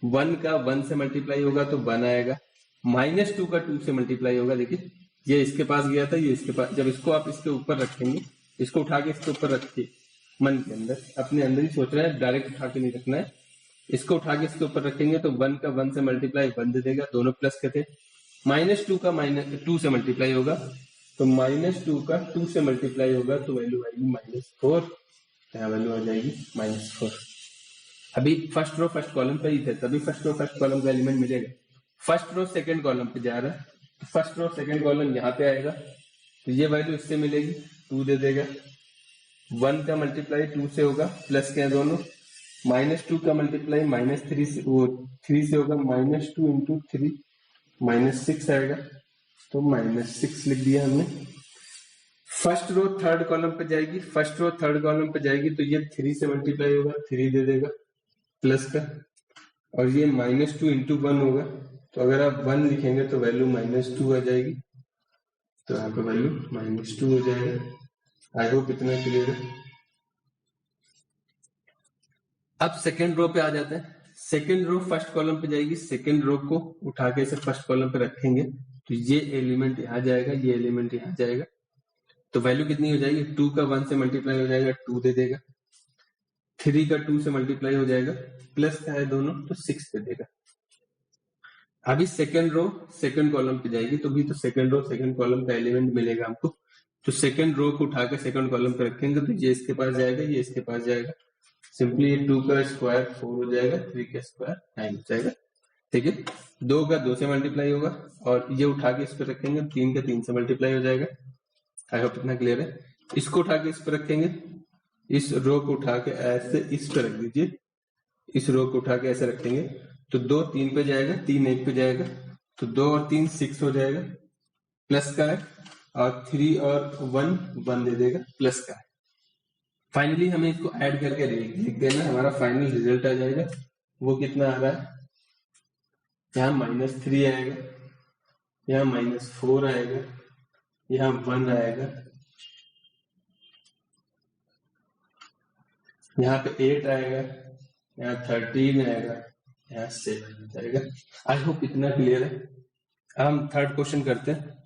1 का 1 से मल्टीप्लाई होगा तो 1 आएगा, -2 का 2 से मल्टीप्लाई होगा, देखिए ये इसके पास गया था, ये इसके पास, जब इसको आप इसके ऊपर रखेंगे, इसको उठा के इसके ऊपर रखिए, मन के अंदर अपने अंदर ही सोच रहे हैं, डायरेक्ट उठा के नहीं रखना है, इसको उठा के इसके ऊपर रखेंगे तो 1 का 1 से मल्टीप्लाई 1 दे देगा, दोनों प्लस के थे। -2 का -2 से मल्टीप्लाई होगा तो -2 का 2 से मल्टीप्लाई होगा तो वैल्यू आएगी -4, यहाँ वैल्यू आ जाएगी -4। अभी फर्स्ट रो फर्स्ट कॉलम पे ही थे, तभी फर्स्ट रो फर्स्ट कॉलम का एलिमेंट मिलेगा। फर्स्ट रो सेकंड कॉलम पे जा रहा है तो फर्स्ट रो सेकंड कॉलम यहाँ पे आएगा, तो ये वैल्यू इससे मिलेगी, 2 दे देगा, 1 का मल्टीप्लाई 2 से होगा, प्लस के हैं दोनों, -2 का मल्टीप्लाई -3 से, वो 3 से होगा, -2 इंटू 3 -6 आएगा, तो -6 लिख दिया हमने। फर्स्ट रो थर्ड कॉलम पे जाएगी, फर्स्ट रो थर्ड कॉलम पे जाएगी तो ये 3 से मल्टीप्लाई होगा, 3 दे देगा प्लस का, और ये -2 इंटू 1 होगा, तो अगर आप 1 लिखेंगे तो वैल्यू -2 आ जाएगी, तो यहाँ पे वैल्यू -2 हो जाएगा। आई होप इतना क्लियर है। अब सेकेंड रो पे आ जाते हैं। सेकेंड रो फर्स्ट कॉलम पे जाएगी, सेकेंड रो को उठा के इसे फर्स्ट कॉलम पे रखेंगे तो ये एलिमेंट यहाँ जाएगा, ये एलिमेंट यहाँ जाएगा, तो वैल्यू कितनी हो जाएगी, 2 का 1 से मल्टीप्लाई हो जाएगा, 2 दे देगा, 3 का 2 से मल्टीप्लाई हो जाएगा, प्लस का है दोनों तो 6 दे देगा। अभी सेकेंड रो सेकेंड कॉलम पे जाएगी तो भी तो सेकेंड रो सेकेंड कॉलम का एलिमेंट मिलेगा हमको, तो सेकेंड रो को उठा के सेकेंड कॉलम पे रखेंगे तो ये इसके पास जाएगा, ये इसके पास जाएगा, सिंपली 2 का स्क्वायर 4 हो जाएगा, 3 का स्क्वायर 9 हो जाएगा, ठीक है। 2 का 2 से मल्टीप्लाई होगा, और ये उठा के इस पे रखेंगे, 3 का 3 से मल्टीप्लाई हो जाएगा। आई होप इतना क्लियर है। इसको उठा के इस पे रखेंगे, इस रो को उठा के ऐसे इस पे रख दीजिए, इस रो को उठा के ऐसे रखेंगे तो 2 3 पे जाएगा, 3 1 पे जाएगा, तो 2 और 3 6 हो जाएगा, प्लस का है, और 3 और 1 1 दे देगा, प्लस का है। फाइनली हमें इसको ऐड करके लिख देना, हमारा फाइनल रिजल्ट आ जाएगा। वो कितना आ रहा है, यहाँ -3 आएगा, यहाँ -4 आएगा, यहाँ 1 आएगा, यहाँ पे 8 आएगा, यहाँ 13 आएगा, यहाँ 7 आएगा। आई होप इतना क्लियर है। अब हम थर्ड क्वेश्चन करते हैं।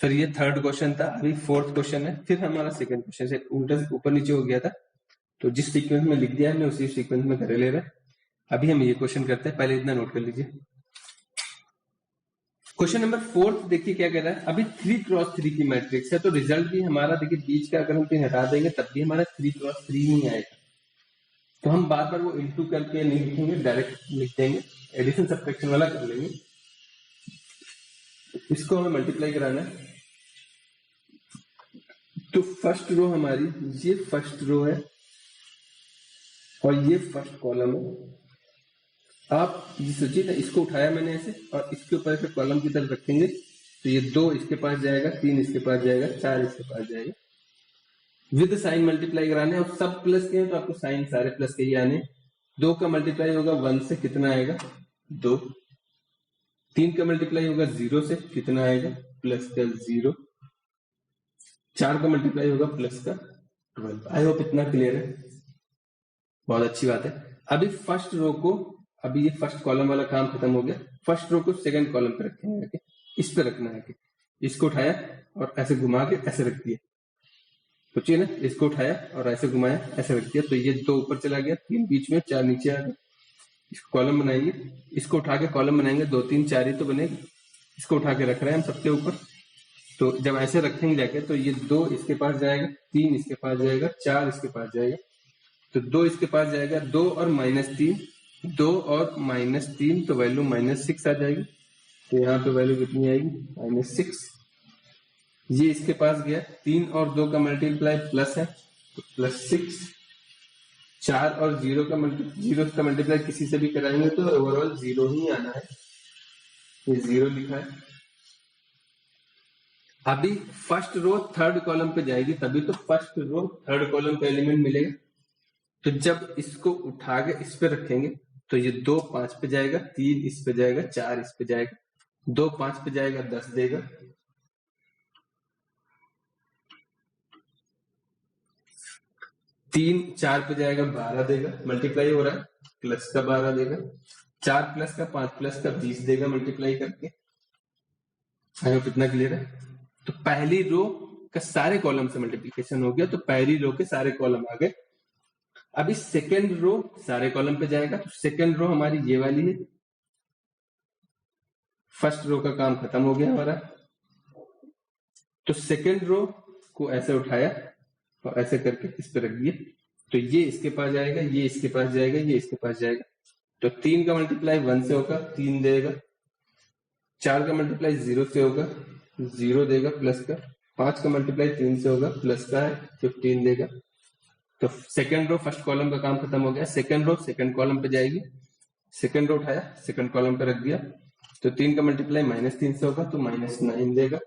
फिर ये थर्ड क्वेश्चन था, अभी फोर्थ क्वेश्चन है, फिर हमारा सेकंड क्वेश्चन से उल्टा ऊपर नीचे हो गया था, तो जिस सीक्वेंस में लिख दिया हमने उसी सीक्वेंस में करे ले रहे हैं। अभी हम ये क्वेश्चन करते हैं, पहले इतना नोट कर लीजिए। क्वेश्चन नंबर 4 देखिए क्या कह रहा है, अभी 3 क्रॉस 3 की मैट्रिक्स है, तो रिजल्ट भी हमारा देखिए बीच का अगर हम कहीं हटा देंगे तब भी हमारा 3 क्रॉस 3 नहीं आएगा, तो हम बार बार वो इंटू करके नहीं लिखेंगे, डायरेक्ट लिख देंगे, एडिशन सब्ट्रैक्शन वाला कर लेंगे। इसको हमें मल्टीप्लाई कराना है, तो फर्स्ट रो हमारी ये फर्स्ट रो है और ये फर्स्ट कॉलम है। आप ये सोचिए ना, इसको उठाया मैंने ऐसे और इसके ऊपर ऐसे कॉलम की तरफ रखेंगे तो ये 2 इसके पास जाएगा, 3 इसके पास जाएगा, 4 इसके पास जाएगा। विद साइन मल्टीप्लाई कराने और सब प्लस के हैं तो आपको साइन सारे प्लस के ही आने। 2 का मल्टीप्लाई होगा 1 से, कितना आएगा 2। 3 का मल्टीप्लाई होगा 0 से, कितना आएगा प्लस का 0। 4 का मल्टीप्लाई होगा प्लस का 12। आई होप इतना क्लियर है, बहुत अच्छी बात है। अभी फर्स्ट रो को, अभी ये फर्स्ट कॉलम वाला काम खत्म हो गया, फर्स्ट रो को सेकंड कॉलम पे रखेंगे, इस पे रखना है। इसको उठाया और ऐसे घुमा के ऐसे रख दिया, सोचिए ना, इसको उठाया और ऐसे घुमाया ऐसे रख दिया, तो ये 2 ऊपर चला गया, 3 बीच में, 4 नीचे आ गया। इसको कॉलम बनाएंगे, इसको उठा के कॉलम बनाएंगे, 2 3 4 ही तो बनेगा। इसको उठा के रख रहे हैं हम सबके ऊपर, तो जब ऐसे रखेंगे जाके तो ये 2 इसके पास जाएगा, 3 इसके पास जाएगा, 4 इसके पास जाएगा, तो 2 इसके पास जाएगा, 2 और -3, 2 और -3 तो वैल्यू -6 आ जाएगी। तो यहाँ पे वैल्यू कितनी आएगी -6। ये इसके पास गया, 3 और 2 का मल्टीप्लाई प्लस है तो +6। 4 और 0 का मल्टीप्लाई किसी से भी कराएंगे तो ओवरऑल 0 ही आना है, ये 0 लिखा है। अभी फर्स्ट रो थर्ड कॉलम पे जाएगी, तभी तो फर्स्ट रो थर्ड कॉलम का एलिमेंट मिलेगा। तो जब इसको उठा के इस पे रखेंगे तो ये 2 5 पे जाएगा, 3 इस पे जाएगा, 4 इस पे जाएगा, 2 5 पे जाएगा 10 देगा, 3 4 पे जाएगा 12 देगा, मल्टीप्लाई हो रहा है, प्लस का 12 देगा, 4 प्लस का 5 प्लस का 20 देगा मल्टीप्लाई करके। आई होप इतना क्लियर है। तो पहली रो का सारे कॉलम से मल्टीप्लीकेशन हो गया, तो पहली रो के सारे कॉलम आ गए। अभी सेकेंड रो सारे कॉलम पे जाएगा, तो सेकेंड रो हमारी ये वाली है। फर्स्ट रो का काम खत्म हो गया हमारा, तो सेकेंड रो को ऐसे उठाया और ऐसे करके इस पे रख दिया, तो ये इसके पास जाएगा, ये इसके पास जाएगा, ये इसके पास जाएगा। तो 3 का मल्टीप्लाई 1 से होगा, 3 देगा। 4 का मल्टीप्लाई 0 से होगा, 0 देगा प्लस का। 5 का मल्टीप्लाई 3 से होगा, प्लस का है, 15 देगा। तो सेकंड रो फर्स्ट कॉलम का काम खत्म हो गया, सेकंड रो सेकंड कॉलम पे जाएगी। सेकंड रो उठाया, सेकंड कॉलम पे रख दिया, तो 3 का मल्टीप्लाई -3 से होगा तो -9 देगा।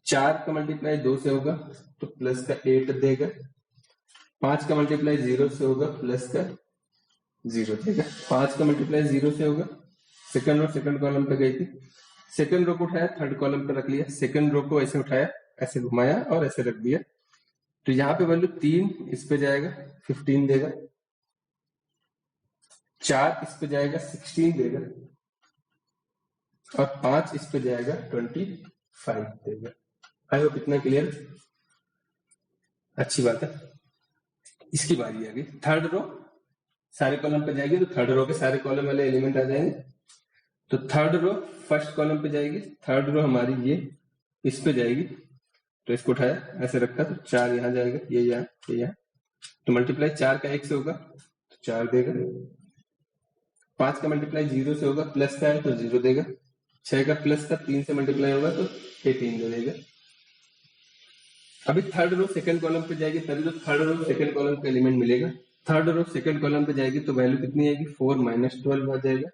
4 का मल्टीप्लाई 2 से होगा तो प्लस का 8 देगा। 5 का मल्टीप्लाई 0 से होगा, प्लस का 0 देगा। 5 का मल्टीप्लाई 0 से होगा, सेकंड रो सेकंड कॉलम पे गई थी, सेकंड रो को उठाया थर्ड कॉलम पे रख लिया, सेकंड रो को ऐसे उठाया, ऐसे घुमाया और ऐसे रख दिया, तो यहाँ पे वैल्यू 3 इस पे जाएगा 15 देगा, 4 इस पे जाएगा 16 देगा, और 5 इस पे जाएगा 25 देगा। आई होप इतना क्लियर, अच्छी बात है। इसकी बारी आ गई, थर्ड रो सारे कॉलम पे जाएगी, तो थर्ड रो के सारे कॉलम वाले एलिमेंट आ जाएंगे। तो थर्ड रो फर्स्ट कॉलम पे जाएगी, थर्ड रो हमारी ये इस पे जाएगी, तो इसको उठाया ऐसे रखा, तो 4 यहाँ जाएगा, ये यहाँ, तो मल्टीप्लाई 4 का 1 से होगा तो 4 देगा। 5 का मल्टीप्लाई 0 से होगा, प्लस का है तो 0 देगा। 6 का प्लस का 3 से मल्टीप्लाई होगा तो 3 दे देगा। अभी थर्ड रो सेकंड कॉलम पे जाएगी, तभी तो थर्ड रो सेकंड कॉलम का एलिमेंट मिलेगा। थर्ड रो सेकंड कॉलम पे जाएगी तो वैल्यू कितनी आएगी, 4 - 12 आ जाएगा।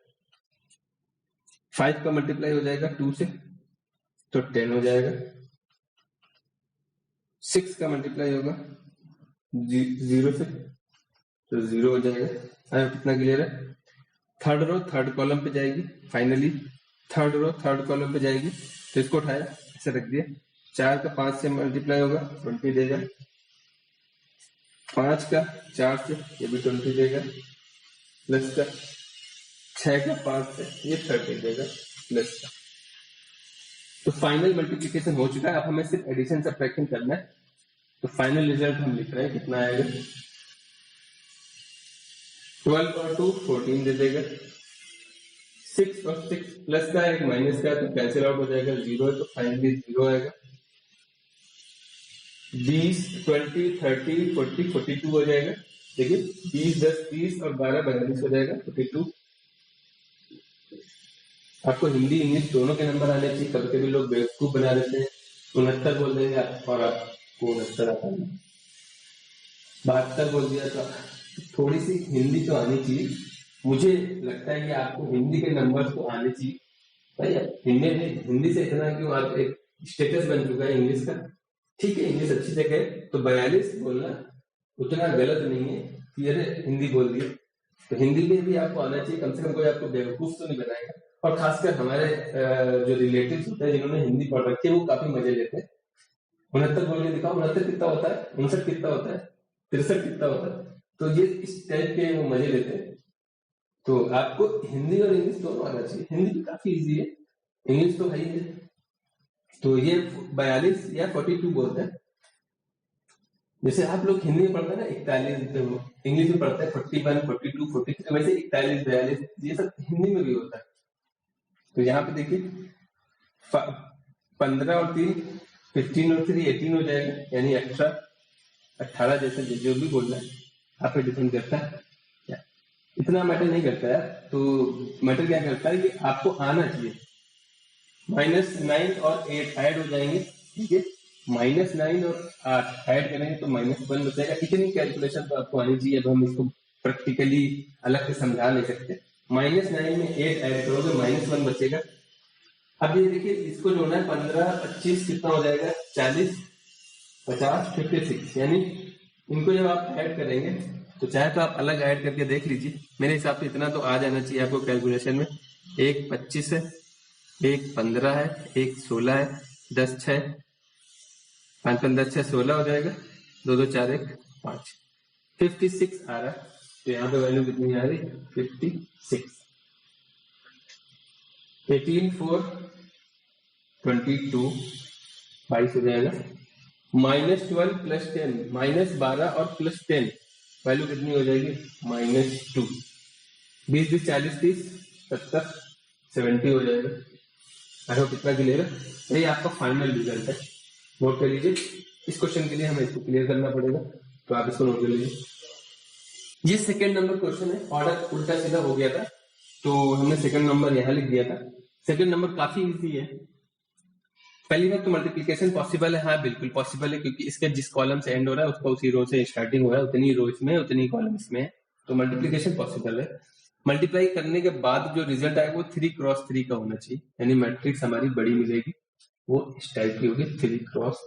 5 का मल्टीप्लाई हो जाएगा 2 से तो 10 हो जाएगा। 6 का मल्टीप्लाई होगा 0 से तो 0 हो जाएगा। आई कितना क्लियर है। थर्ड रो थर्ड कॉलम पे जाएगी, finally third row third column पे जाएगी, तो इसको उठाया ऐसे रख दिया। 4 का 5 से मल्टीप्लाई होगा 20 देगा। 5 का 4 से ये भी 20 देगा, प्लस का 6 का 5 से ये 30 देगा, प्लस का। तो फाइनल मल्टीप्लिकेशन हो चुका है, अब हमें सिर्फ एडिशन सब्ट्रैक्शन करना है। तो फाइनल रिजल्ट हम लिख रहे हैं, कितना आएगा, 12 और 2 14 दे देगा। 6 और 6 प्लस का है, माइनस का है, तो कैंसिल आउट हो जाएगा, 0 है तो फाइनली 0 आएगा। 20 20 30 40 42 हो जाएगा। देखिए 20 10 30 और 12 42 हो जाएगा, 42। आपको हिंदी इंग्लिश दोनों के नंबर आने चाहिए। कभी कभी लोग बेवकूफ बना देते हैं, 69 बोल देंगे और आपको 69 आता है, 72 बोल दिया। तो थोड़ी सी हिंदी तो आनी चाहिए। मुझे लगता है कि आपको हिंदी के नंबर तो आने चाहिए, भाई हिंदी हिंदी से इतना क्यों आप एक स्टेटस बन चुका है इंग्लिश का। ठीक है, इंग्लिश अच्छी जगह है, तो 42 बोलना उतना गलत नहीं है कि अरे हिंदी बोल दिए। तो हिंदी में भी आपको आना चाहिए, कम से कम कोई आपको बेवकूफ तो नहीं बनाएगा। और खासकर हमारे जो रिलेटिव्स होते हैं जिन्होंने हिंदी पढ़ रखी है वो काफी मजे लेते हैं। 69 बोल के दिखाओ, 69 कितना होता है, 59 कितना होता है, 63 कितना होता है। तो ये इस टाइप के वो मजे लेते हैं। तो आपको हिंदी और इंग्लिश दोनों आना चाहिए। हिंदी भी काफी इजी है, इंग्लिश तो है ही है। तो ये 42 या 42 बोलते हैं। जैसे आप लोग हिंदी में पढ़ते हैं ना 41, इंग्लिश में पढ़ते हैं 41, 42, 43, वैसे 41, 42 ये सब हिंदी में भी होता है। तो यहाँ पे देखिए 15 और 3 15 और 3 18 हो जाएगा, यानी 18 जैसे जो भी बोलना है आप पे डिपेंड करता है। इतना मैटर नहीं करता है। तो मैटर क्या करता है कि आपको आना चाहिए। -9 और 8 ऐड हो जाएंगे, ठीक है। -9 और 8 ऐड करेंगे तो -1 बचेगा। इतनी कैलकुलेशन तो आपको आनी चाहिए। अब हम इसको प्रैक्टिकली अलग से समझा नहीं सकते। -9 में 8 ऐड करोगे -1 बचेगा। अब ये देखिए इसको जोड़ना है 15, 25 कितना हो जाएगा 40, 50, 56, यानी इनको जब आप ऐड करेंगे तो चाहे तो आप अलग ऐड करके देख लीजिए। मेरे हिसाब से इतना तो आ जाना चाहिए आपको कैलकुलेशन में। एक 25 है, एक 15 है, एक 16 है, 10 6, 5 5 10 6 16 हो जाएगा, 2 2 4 1 5, 56 आ रहा है। तो यहाँ पे वैल्यू कितनी आ रही 56। 18 4 22 22 हो जाएगा। -12 + 10 -12 और +10 वैल्यू कितनी हो जाएगी -2। 20 20 40 30 70 70 हो जाएगा। आई होप इतना क्लियर है। यही आपका फाइनल रिजल्ट है, नोट कर लीजिए। इस क्वेश्चन के लिए हमें इसको क्लियर करना पड़ेगा, तो आप इसको नोट कर लीजिए। ये सेकंड नंबर क्वेश्चन है, ऑर्डर उल्टा सीधा हो गया था तो हमने सेकंड नंबर यहाँ लिख दिया था। सेकंड नंबर काफी इजी है। पहली बात तो मल्टीप्लिकेशन पॉसिबल है, हाँ बिल्कुल पॉसिबल है, क्योंकि इसके जिस कॉलम से एंड हो रहा है उसका उसी रो से स्टार्टिंग हो रहा है, उतनी रो इसमें उतनी कॉलम इसमें है, तो मल्टीप्लिकेशन पॉसिबल है। मल्टीप्लाई करने के बाद जो रिजल्ट आएगा वो 3 क्रॉस 3 का होना चाहिए, यानी मैट्रिक्स हमारी बड़ी मिलेगी, वो इस टाइप की होगी 3 क्रॉस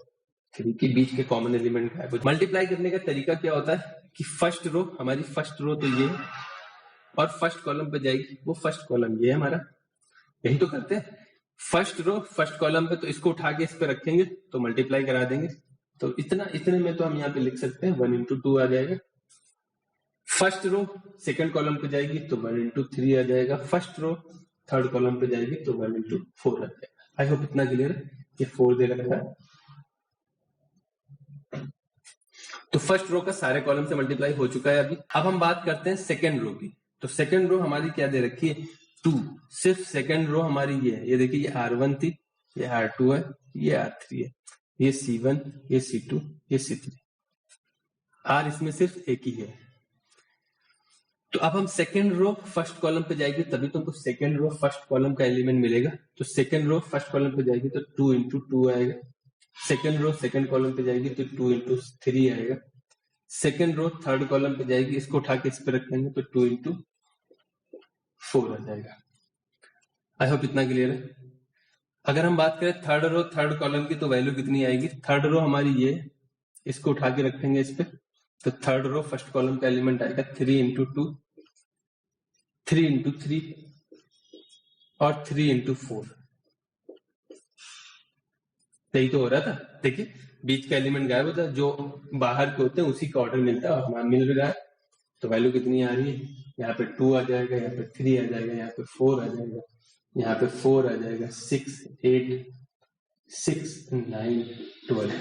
3 के बीच के कॉमन एलिमेंट का है। मल्टीप्लाई करने का तरीका क्या होता है कि फर्स्ट रो हमारी फर्स्ट रो तो ये और फर्स्ट कॉलम पे जाएगी, वो फर्स्ट कॉलम ये है हमारा, यही तो करते हैं। फर्स्ट रो फर्स्ट कॉलम पे, तो इसको उठा के इस पे रखेंगे तो मल्टीप्लाई करा देंगे। तो इतने में तो हम यहाँ पे लिख सकते हैं 1 × 2 आ जाएगा। फर्स्ट रो सेकंड कॉलम पे जाएगी तो 1 × 3 आ जाएगा। फर्स्ट रो थर्ड कॉलम पे जाएगी तो 1 × 4 आ जाएगा। आई होप इतना क्लियर है। ये 4 दे रखा है, तो फर्स्ट रो का सारे कॉलम से मल्टीप्लाई हो चुका है अभी। अब हम बात करते हैं सेकंड रो की। तो सेकंड रो हमारी क्या दे रखी है 2, सिर्फ सेकंड रो हमारी ये है। ये देखिए ये R1 थी, ये R2 है, ये R3 है, ये C1, ये C2, ये C3। R इसमें सिर्फ एक ही है। तो अब हम सेकंड रो फर्स्ट कॉलम पे जाएगी तभी तुमको सेकंड रो फर्स्ट कॉलम का एलिमेंट मिलेगा। तो सेकंड रो फर्स्ट कॉलम पे जाएगी तो 2 × 2 आएगा। सेकंड रो सेकंड कॉलम पे जाएगी तो 2 × 3 आएगा। सेकंड रो थर्ड कॉलम पे जाएगी, इसको उठा के इस पे रख देंगे तो 2 × 4 आ जाएगा। आई होप इतना क्लियर है। अगर हम बात करें थर्ड रो थर्ड कॉलम की तो वैल्यू कितनी आएगी, थर्ड रो हमारी ये, इसको उठा के रखेंगे इस पे, तो थर्ड रो फर्स्ट कॉलम का एलिमेंट आएगा 3 × 2, 3 × 3 और 3 × 4। यही तो हो रहा था। देखिए बीच का एलिमेंट गायब होता है, जो बाहर के होते हैं उसी का ऑर्डर मिलता है और हमारा मिल रहा है। तो वैल्यू कितनी आ रही है, यहाँ पे 2 आ जाएगा, यहाँ पे 3 आ जाएगा, यहाँ पे 4 आ जाएगा, यहाँ पे 4 आ जाएगा, 6 8 6 9 12।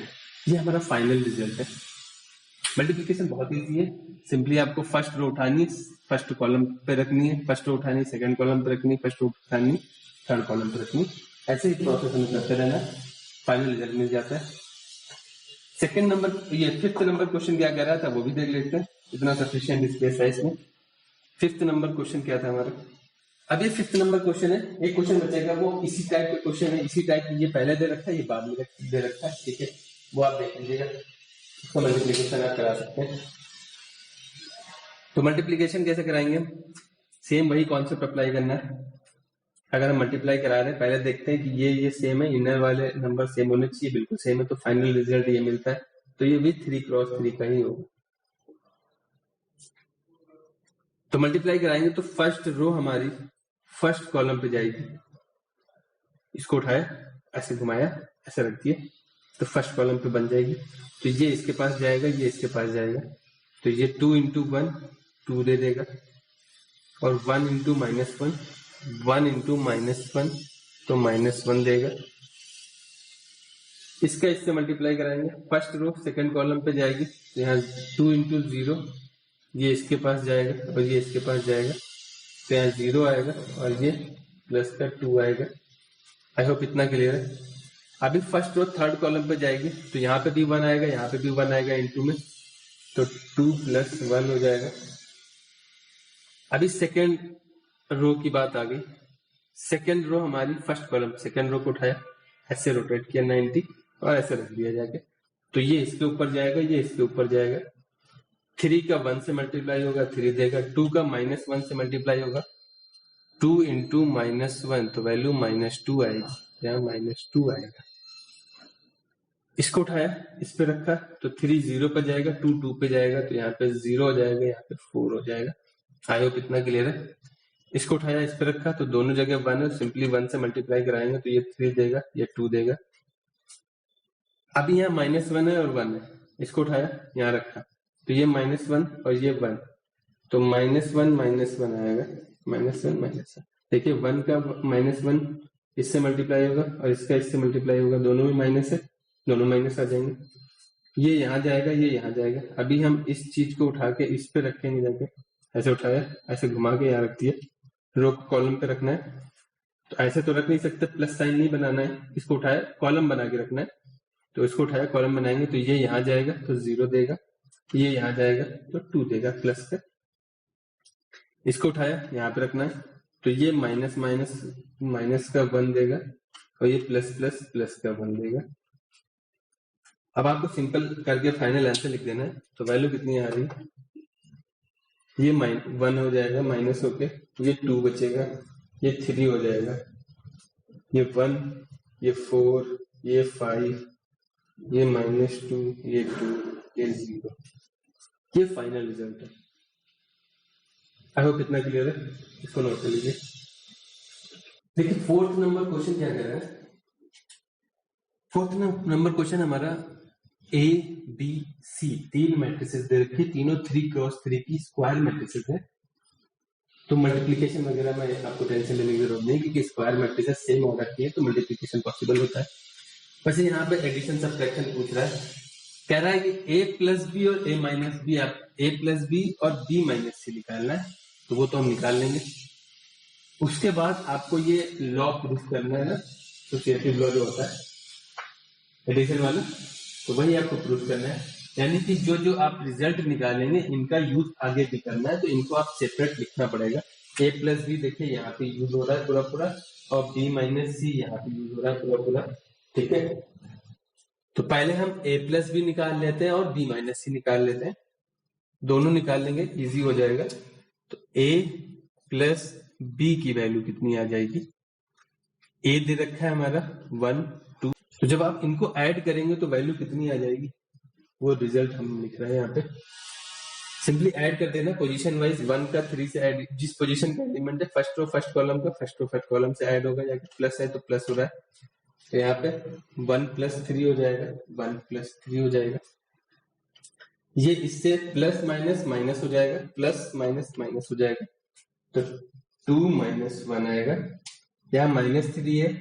ये हमारा फाइनल रिजल्ट है। मल्टीप्लिकेशन बहुत इजी है। सिंपली आपको फर्स्ट रो उठानी है, फर्स्ट कॉलम पे रखनी है, फर्स्ट रो उठानी है, सेकंड कॉलम पे रखनी है, फर्स्ट रो उठानी है, थर्ड कॉलम पे रखनी है। ऐसे ही प्रोसेस हमें करते रहना, फाइनल रिजल्ट मिल जाता है। सेकंड नंबर ये फिफ्थ नंबर क्वेश्चन क्या कह रहा था वो भी देख लेते हैं, इतना सफिशिएंट स्पेस है इसमें। फिफ्थ नंबर क्वेश्चन क्या था हमारा, अब ये फिफ्थ नंबर क्वेश्चन है। एक क्वेश्चन बचेगा वो इसी टाइप का क्वेश्चन है, इसी टाइप ये पहले दे रखा है, ये बाद में दे रखा है, ठीक है, वो आप देख लीजिएगा, उसका मल्टीप्लीकेशन आप करा सकते हैं। तो मल्टीप्लीकेशन कैसे कराएंगे, सेम वही कॉन्सेप्ट अप्लाई करना है। अगर हम मल्टीप्लाई करा रहे हैं, पहले देखते हैं कि ये सेम है, इनर वाले नंबर सेम होने चाहिए, बिल्कुल सेम है, तो फाइनल रिजल्ट ये मिलता है। तो ये भी 3 क्रॉस 3 का ही होगा। तो मल्टीप्लाई कराएंगे तो फर्स्ट रो हमारी फर्स्ट कॉलम पे जाएगी। इसको उठाया, ऐसे घुमाया, ऐसे रख दिए, तो फर्स्ट कॉलम पे बन जाएगी। तो ये इसके पास जाएगा, ये इसके पास जाएगा, तो ये 2 इंटू 1 2 दे देगा, और 1 इंटू -1 1 इंटू -1 तो -1 देगा। इसका इससे मल्टीप्लाई कराएंगे, फर्स्ट रो सेकंड कॉलम पे जाएगी, तो यहाँ 2 इंटू 0 ये इसके पास जाएगा और ये इसके पास जाएगा, तो यहाँ 0 आएगा और ये प्लस का 2 आएगा। आई होप इतना क्लियर है। अभी फर्स्ट रो थर्ड कॉलम पे जाएगी, तो यहाँ पे भी 1 आएगा, यहाँ पे भी 1 आएगा इनटू में, तो 2 + 1 हो जाएगा। अभी सेकेंड रो की बात आ गई। सेकेंड रो हमारी फर्स्ट कॉलम, सेकेंड रो को उठाया, ऐसे रोटेट किया 90 और ऐसे रख दिया जाके, तो ये इसके ऊपर जाएगा, ये इसके ऊपर जाएगा। 3 का 1 से मल्टीप्लाई होगा 3 देगा, 2 का -1 से मल्टीप्लाई होगा 2 इंटू -1 तो वैल्यू -2 आएगी, यहाँ -2 आएगा। इसको उठाया, इस पे रखा, तो 3 0 पे जाएगा, 2 2 पे जाएगा, तो यहाँ पे 0 हो जाएगा, यहाँ पे 4 हो जाएगा। आई होप इतना क्लियर है। इसको उठाया, इस पे रखा, तो दोनों जगह 1 है, सिंपली 1 से मल्टीप्लाई कराएंगे तो ये 3 देगा, ये 2 देगा। अभी यहाँ -1 है और 1 है, इसको उठाया, यहाँ रखा, तो ये -1 और ये 1, तो -1 -1 आएगा, -1 देखिए 1 का -1 इससे मल्टीप्लाई होगा और इसका इससे मल्टीप्लाई होगा, दोनों में माइनस है, दोनों माइनस आ जाएंगे, ये यहाँ जाएगा, ये यहाँ जाएगा। अभी हम इस चीज को उठा के इस पे रखेंगे, जाके ऐसे उठाया, ऐसे घुमा के यहाँ रख दिया, रो को कॉलम पे रखना है, तो ऐसे तो रख नहीं सकते, प्लस साइन नहीं बनाना है, इसको उठाया कॉलम बना के रखना है, तो इसको उठाया कॉलम बनाएंगे, तो ये यहाँ जाएगा तो 0 देगा, ये यहाँ जाएगा तो 2 देगा प्लस का। इसको उठाया यहाँ पे रखना है, तो ये माइनस का 1 देगा और ये प्लस प्लस प्लस का 1 देगा। अब आपको सिंपल करके फाइनल आंसर लिख देना है, तो वैल्यू कितनी आ रही है, ये 1 हो जाएगा माइनस होके, ये 2 बचेगा, ये 3 हो जाएगा, ये 1, ये 4, ये 5, ये -2, ये 2, ये 0, ये फाइनल रिजल्ट है। आई होप इतना क्लियर है, इसको नोट कर लीजिए। देखिए फोर्थ नंबर क्वेश्चन क्या कह रहा है, फोर्थ नंबर क्वेश्चन हमारा A, B, C 3 मैट्रिसेस दे रखी, तीनों 3 क्रॉस 3 की स्क्वायर मैट्रिसेस है। तो मल्टीप्लिकेशन वगैरह में आपको टेंशन लेने की जरूरत नहीं, क्योंकि स्क्वायर मैट्रिसेस सेम ऑर्डर की है, तो मल्टीप्लिकेशन पॉसिबल होता है। वैसे यहाँ पे एडिशन सब्ट्रैक्शन पूछ रहा है, कह रहा है कि A + B और A - B, आप A + B और B - C निकालना है, तो वो तो हम निकाल लेंगे। उसके बाद आपको ये लॉ प्रूफ करना है ना, एसोसिएटिव लॉ जो होता है एडिशन वाला, तो वही आपको प्रूफ करना है। यानी कि जो जो आप रिजल्ट निकालेंगे इनका यूज आगे भी करना है, तो इनको आप सेपरेट लिखना पड़ेगा। A + B देखिए यहाँ पे यूज हो रहा है पूरा पूरा, और B - C यहाँ पे यूज हो रहा है पूरा पूरा, ठीक है। तो पहले हम A + B निकाल लेते हैं और B - C निकाल लेते हैं, दोनों निकाल लेंगे, इजी हो जाएगा। तो A + B की वैल्यू कितनी आ जाएगी, A दे रखा है हमारा 1 2, तो जब आप इनको ऐड करेंगे तो वैल्यू कितनी आ जाएगी, वो रिजल्ट हम लिख रहे हैं यहाँ पे। सिंपली ऐड कर देना पोजीशन वाइज, 1 का 3 से ऐड, जिस पोजीशन का एलिमेंट है फर्स्ट रो फर्स्ट कॉलम का, फर्स्ट रो फर्स्ट कॉलम से ऐड होगा, जाके प्लस है तो प्लस हो रहा है, तो यहाँ पे 1 + 3 हो जाएगा, 1 + 3 हो जाएगा। ये इससे प्लस माइनस माइनस हो जाएगा, प्लस माइनस माइनस हो जाएगा, तो 2 - 1 आएगा। यहाँ -3 है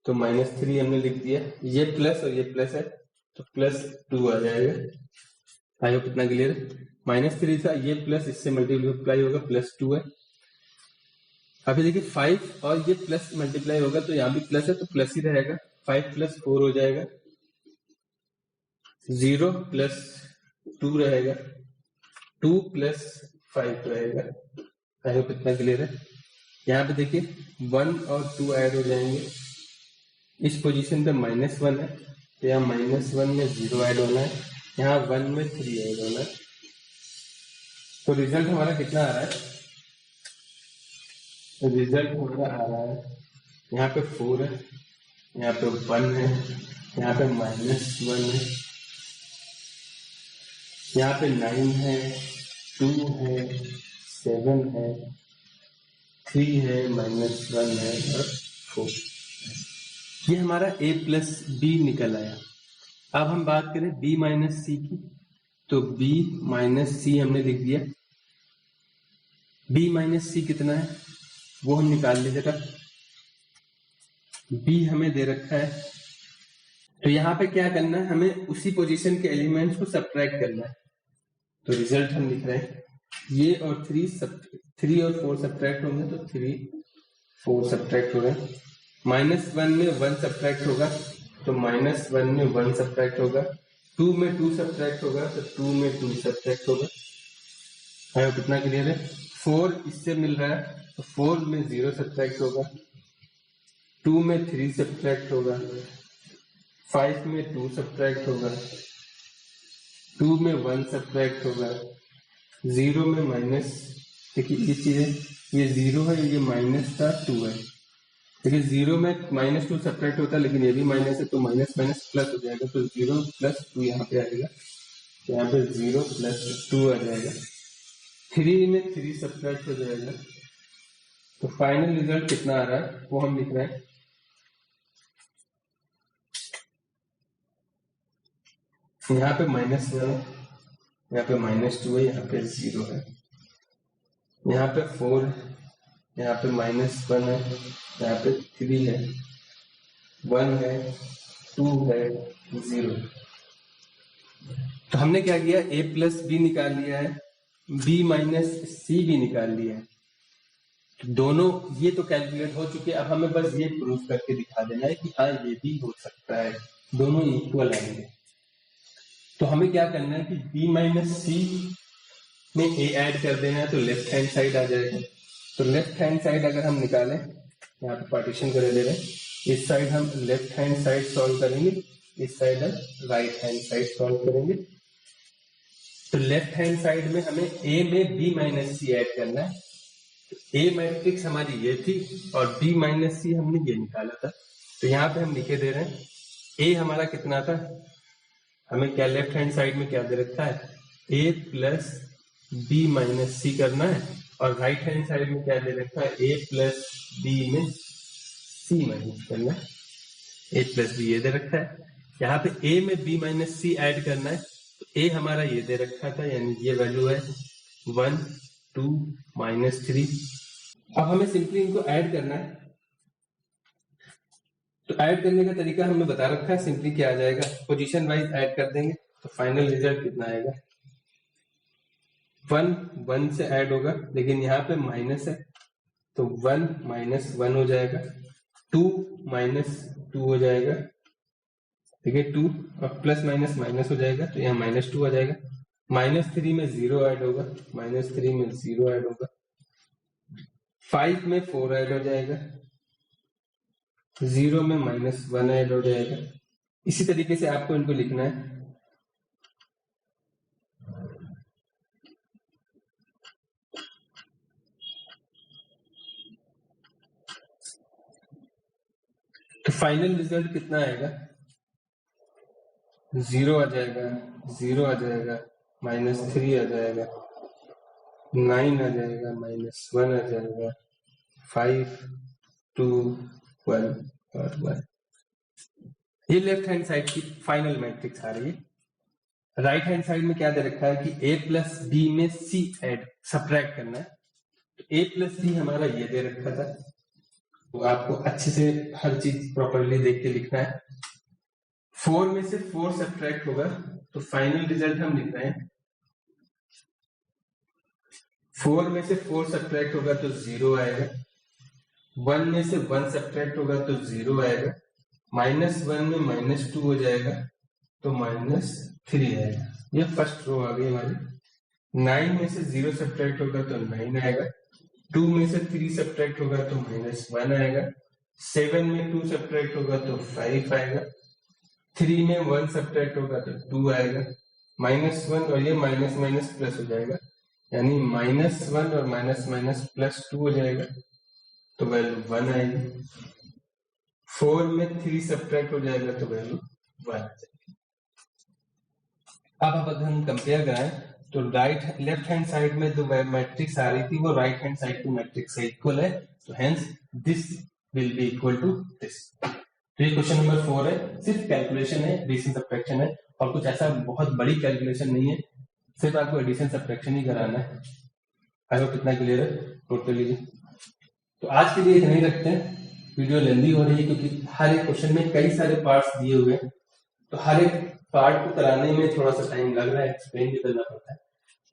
तो -3 हमने लिख दिया, ये प्लस और ये प्लस है तो +2 आ जाएगा। आई होप इतना क्लियर है। -3 था, ये प्लस इससे मल्टीप्लाई होगा, +2 है। अभी देखिए 5 और ये प्लस मल्टीप्लाई होगा, तो यहाँ भी प्लस है तो प्लस ही रहेगा, 5 + 4 हो जाएगा, 0 + 2 रहेगा, 2 + 5 रहेगा। आई होप इतना क्लियर है। यहाँ पे देखिए 1 और 2 ऐड हो जाएंगे, इस पोजीशन पे -1 है, तो यहाँ -1 में 0 ऐड होना है, यहाँ 1 में 3 ऐड होना है, तो रिजल्ट हमारा कितना आ रहा है, रिजल्ट हमारा आ रहा है, यहाँ पे 4 है, यहाँ पे 1 है, यहाँ पे -1 है, यहाँ पे 9 है, 2 है, 7 है, 3 है, -1 है और 4। ये हमारा a प्लस बी निकल आया। अब हम बात करें b माइनस सी की, तो b माइनस सी हमने लिख दिया। b माइनस सी कितना है वो हम निकाल ले जरा। b हमें दे रखा है, तो यहाँ पे क्या करना है, हमें उसी पोजीशन के एलिमेंट्स को सब्ट्रैक्ट करना है। तो रिजल्ट हम लिख रहे हैं, ये और 3 और 4 सब्ट्रैक्ट होंगे, तो 3 4 सब्ट्रैक्ट हो रहे हैं। -1 में 1 सब्ट्रैक्ट होगा, तो -1 में 1 सब्ट्रैक्ट होगा। 2 में 2 सब्ट्रैक्ट होगा, तो 2 में 2 सब्ट्रैक्ट होगा। है कितना क्लियर है? 4 इससे मिल रहा है, तो 4 में 0 सब्ट्रैक्ट होगा। 2 में 3 सब्ट्रैक्ट होगा। 5 में 2 सब्ट्रैक्ट होगा। 2 में 1 सब्ट्रैक्ट होगा। 0 में माइनस, देखिए ये चीजें, ये 0 है, ये माइनस का 2 है। देखिए 0 में -2 सब्ट्रैक्ट होता है, लेकिन ये भी माइनस है, तो माइनस माइनस प्लस हो जाएगा, तो 0 + 2 यहाँ पे आ जाएगा, तो यहाँ पे 0 + 2 आ जाएगा। 3 में 3 सब्ट्रैक्ट हो जाएगा, तो फाइनल रिजल्ट कितना आ रहा है वो हम लिख रहे हैं। यहाँ पे -1 है, यहाँ पे -2 है, यहाँ पे 0 है, यहाँ पे 4 है, यहाँ पे -1 है, यहाँ पे 3 है, 1 है, 2 है, 0। तो हमने क्या किया, a प्लस बी निकाल लिया है, b माइनस सी भी निकाल लिया है। तो दोनों ये तो कैलकुलेट हो चुके हैं। अब हमें बस ये प्रूफ करके दिखा देना है कि हाँ ये भी हो सकता है, दोनों इक्वल आएंगे। तो हमें क्या करना है कि b माइनस सी में a ऐड कर देना है, तो लेफ्ट हैंड साइड आ जाएगा। तो लेफ्ट हैंड साइड अगर हम निकालें, यहाँ पे पार्टीशन कर दे रहे हैं, इस साइड हम लेफ्ट हैंड साइड सॉल्व करेंगे, इस साइड हम राइट हैंड साइड सॉल्व करेंगे। तो लेफ्ट हैंड साइड में हमें a में b माइनस सी ऐड करना है। तो a मैट्रिक्स हमारी ये थी और b माइनस सी हमने ये निकाला था। तो यहाँ पे हम लिखे दे रहे हैं, a हमारा कितना था, हमें क्या लेफ्ट हैंड साइड में क्या दे रखा है, a प्लस b माइनस सी करना है, और राइट हैंड साइड में क्या दे रखा है, a प्लस b में c माइनस करना है। a प्लस b ये दे रखा है, यहाँ पे a में b माइनस सी ऐड करना है। तो a हमारा ये दे रखा था, यानी ये वैल्यू है 1 2 -3। अब हमें सिंपली इनको ऐड करना है। तो ऐड करने का तरीका हमने बता रखा है, सिंपली क्या आ जाएगा, पोजीशन वाइज ऐड कर देंगे, तो फाइनल रिजल्ट कितना आएगा, 1 1 से ऐड होगा, लेकिन यहाँ पे माइनस है, तो 1 -1 हो जाएगा, 2 -2 हो जाएगा, ठीक है, 2 और प्लस माइनस माइनस हो जाएगा, तो यहाँ -2 आ जाएगा। -3 में 0 ऐड होगा, -3 में 0 ऐड होगा। 5 में 4 ऐड हो जाएगा, 0 में -1 ऐड हो जाएगा। इसी तरीके से आपको इनको लिखना है। तो फाइनल रिजल्ट कितना आएगा, 0 आ जाएगा, 0 आ जाएगा, -3 आ जाएगा, 9 आ जाएगा, -1 आ जाएगा, 5 2 1 और 1। ये लेफ्ट हैंड साइड की फाइनल मैट्रिक्स आ रही है। राइट हैंड साइड में क्या दे रखा है कि a प्लस बी में c ऐड सब्ट्रैक्ट करना है। तो a प्लस सी हमारा ये दे रखा था, तो आपको अच्छे से हर चीज प्रॉपरली देख के लिखना है। 4 में से 4 सब्ट्रैक्ट होगा, तो फाइनल रिजल्ट हम लिख रहे हैं, 4 में से 4 सब्ट्रैक्ट होगा तो 0 आएगा। 1 में से 1 सब्ट्रैक्ट होगा तो 0 आएगा। -1 में -2 हो जाएगा, तो -3 आएगा। ये फर्स्ट रो आ गई हमारी। 9 में से 0 सब्ट्रैक्ट होगा तो 9 आएगा। 2 में से 3 सब्ट्रैक्ट होगा तो -1 आएगा। 7 में 2 सब्ट्रैक्ट होगा तो 5 आएगा। 3 में 1 सब्ट्रैक्ट होगा तो 2 आएगा। -1 और ये माइनस माइनस प्लस हो जाएगा, यानी -1 और माइनस माइनस +2 हो जाएगा। तो वैल्यू 1 आएगी। 4 में 3 सब्ट्रैक्ट हो जाएगा तो वैल्यू 1 आ जाएगी। अब अगर हम कंपेयर करें तो लेफ्ट हैंड साइड में जो मैट्रिक्स आ रही थी वो राइट हैंड साइड की मैट्रिक्स से इक्वल है, तो hence this will be equal to this. तो ये क्वेश्चन नंबर 4 है, सिर्फ कैलकुलेशन है, एडिशन सब्ट्रैक्शन है और कुछ ऐसा बहुत बड़ी कैलकुलेशन नहीं है, सिर्फ आपको एडिशन सब्ट्रैक्शन ही कराना है। आई होप इतना क्लियर है टोटली। तो आज के लिए इतना ही रखते हैं, वीडियो लेंदी हो रही है क्योंकि हर एक क्वेश्चन में कई सारे पार्ट्स दिए हुए हैं, तो हर एक पार्ट को कराने में थोड़ा सा टाइम लग रहा है, एक्सप्लेन भी करना पड़ता है।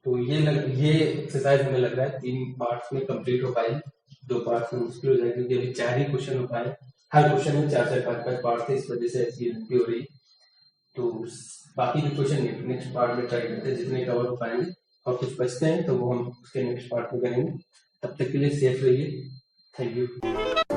तो ये एक्सरसाइज हमें लग रहा है 3 पार्ट्स में कंप्लीट हो पाएगी, 2 पार्ट्स में मुश्किल हो जाएगी क्योंकि अभी 4 ही क्वेश्चन हो पाए, हर क्वेश्चन में 4-4 5-5 पार्ट थे, इस वजह से ऐसी लंबी हो रही। तो बाकी के क्वेश्चन नेक्स्ट पार्ट में ट्राई करते हैं जितने कवर हो पाएंगे, और कुछ बचते हैं तो वो हम उसके नेक्स्ट पार्ट में करेंगे। तब तक के लिए सेफ रहिए, थैंक यू।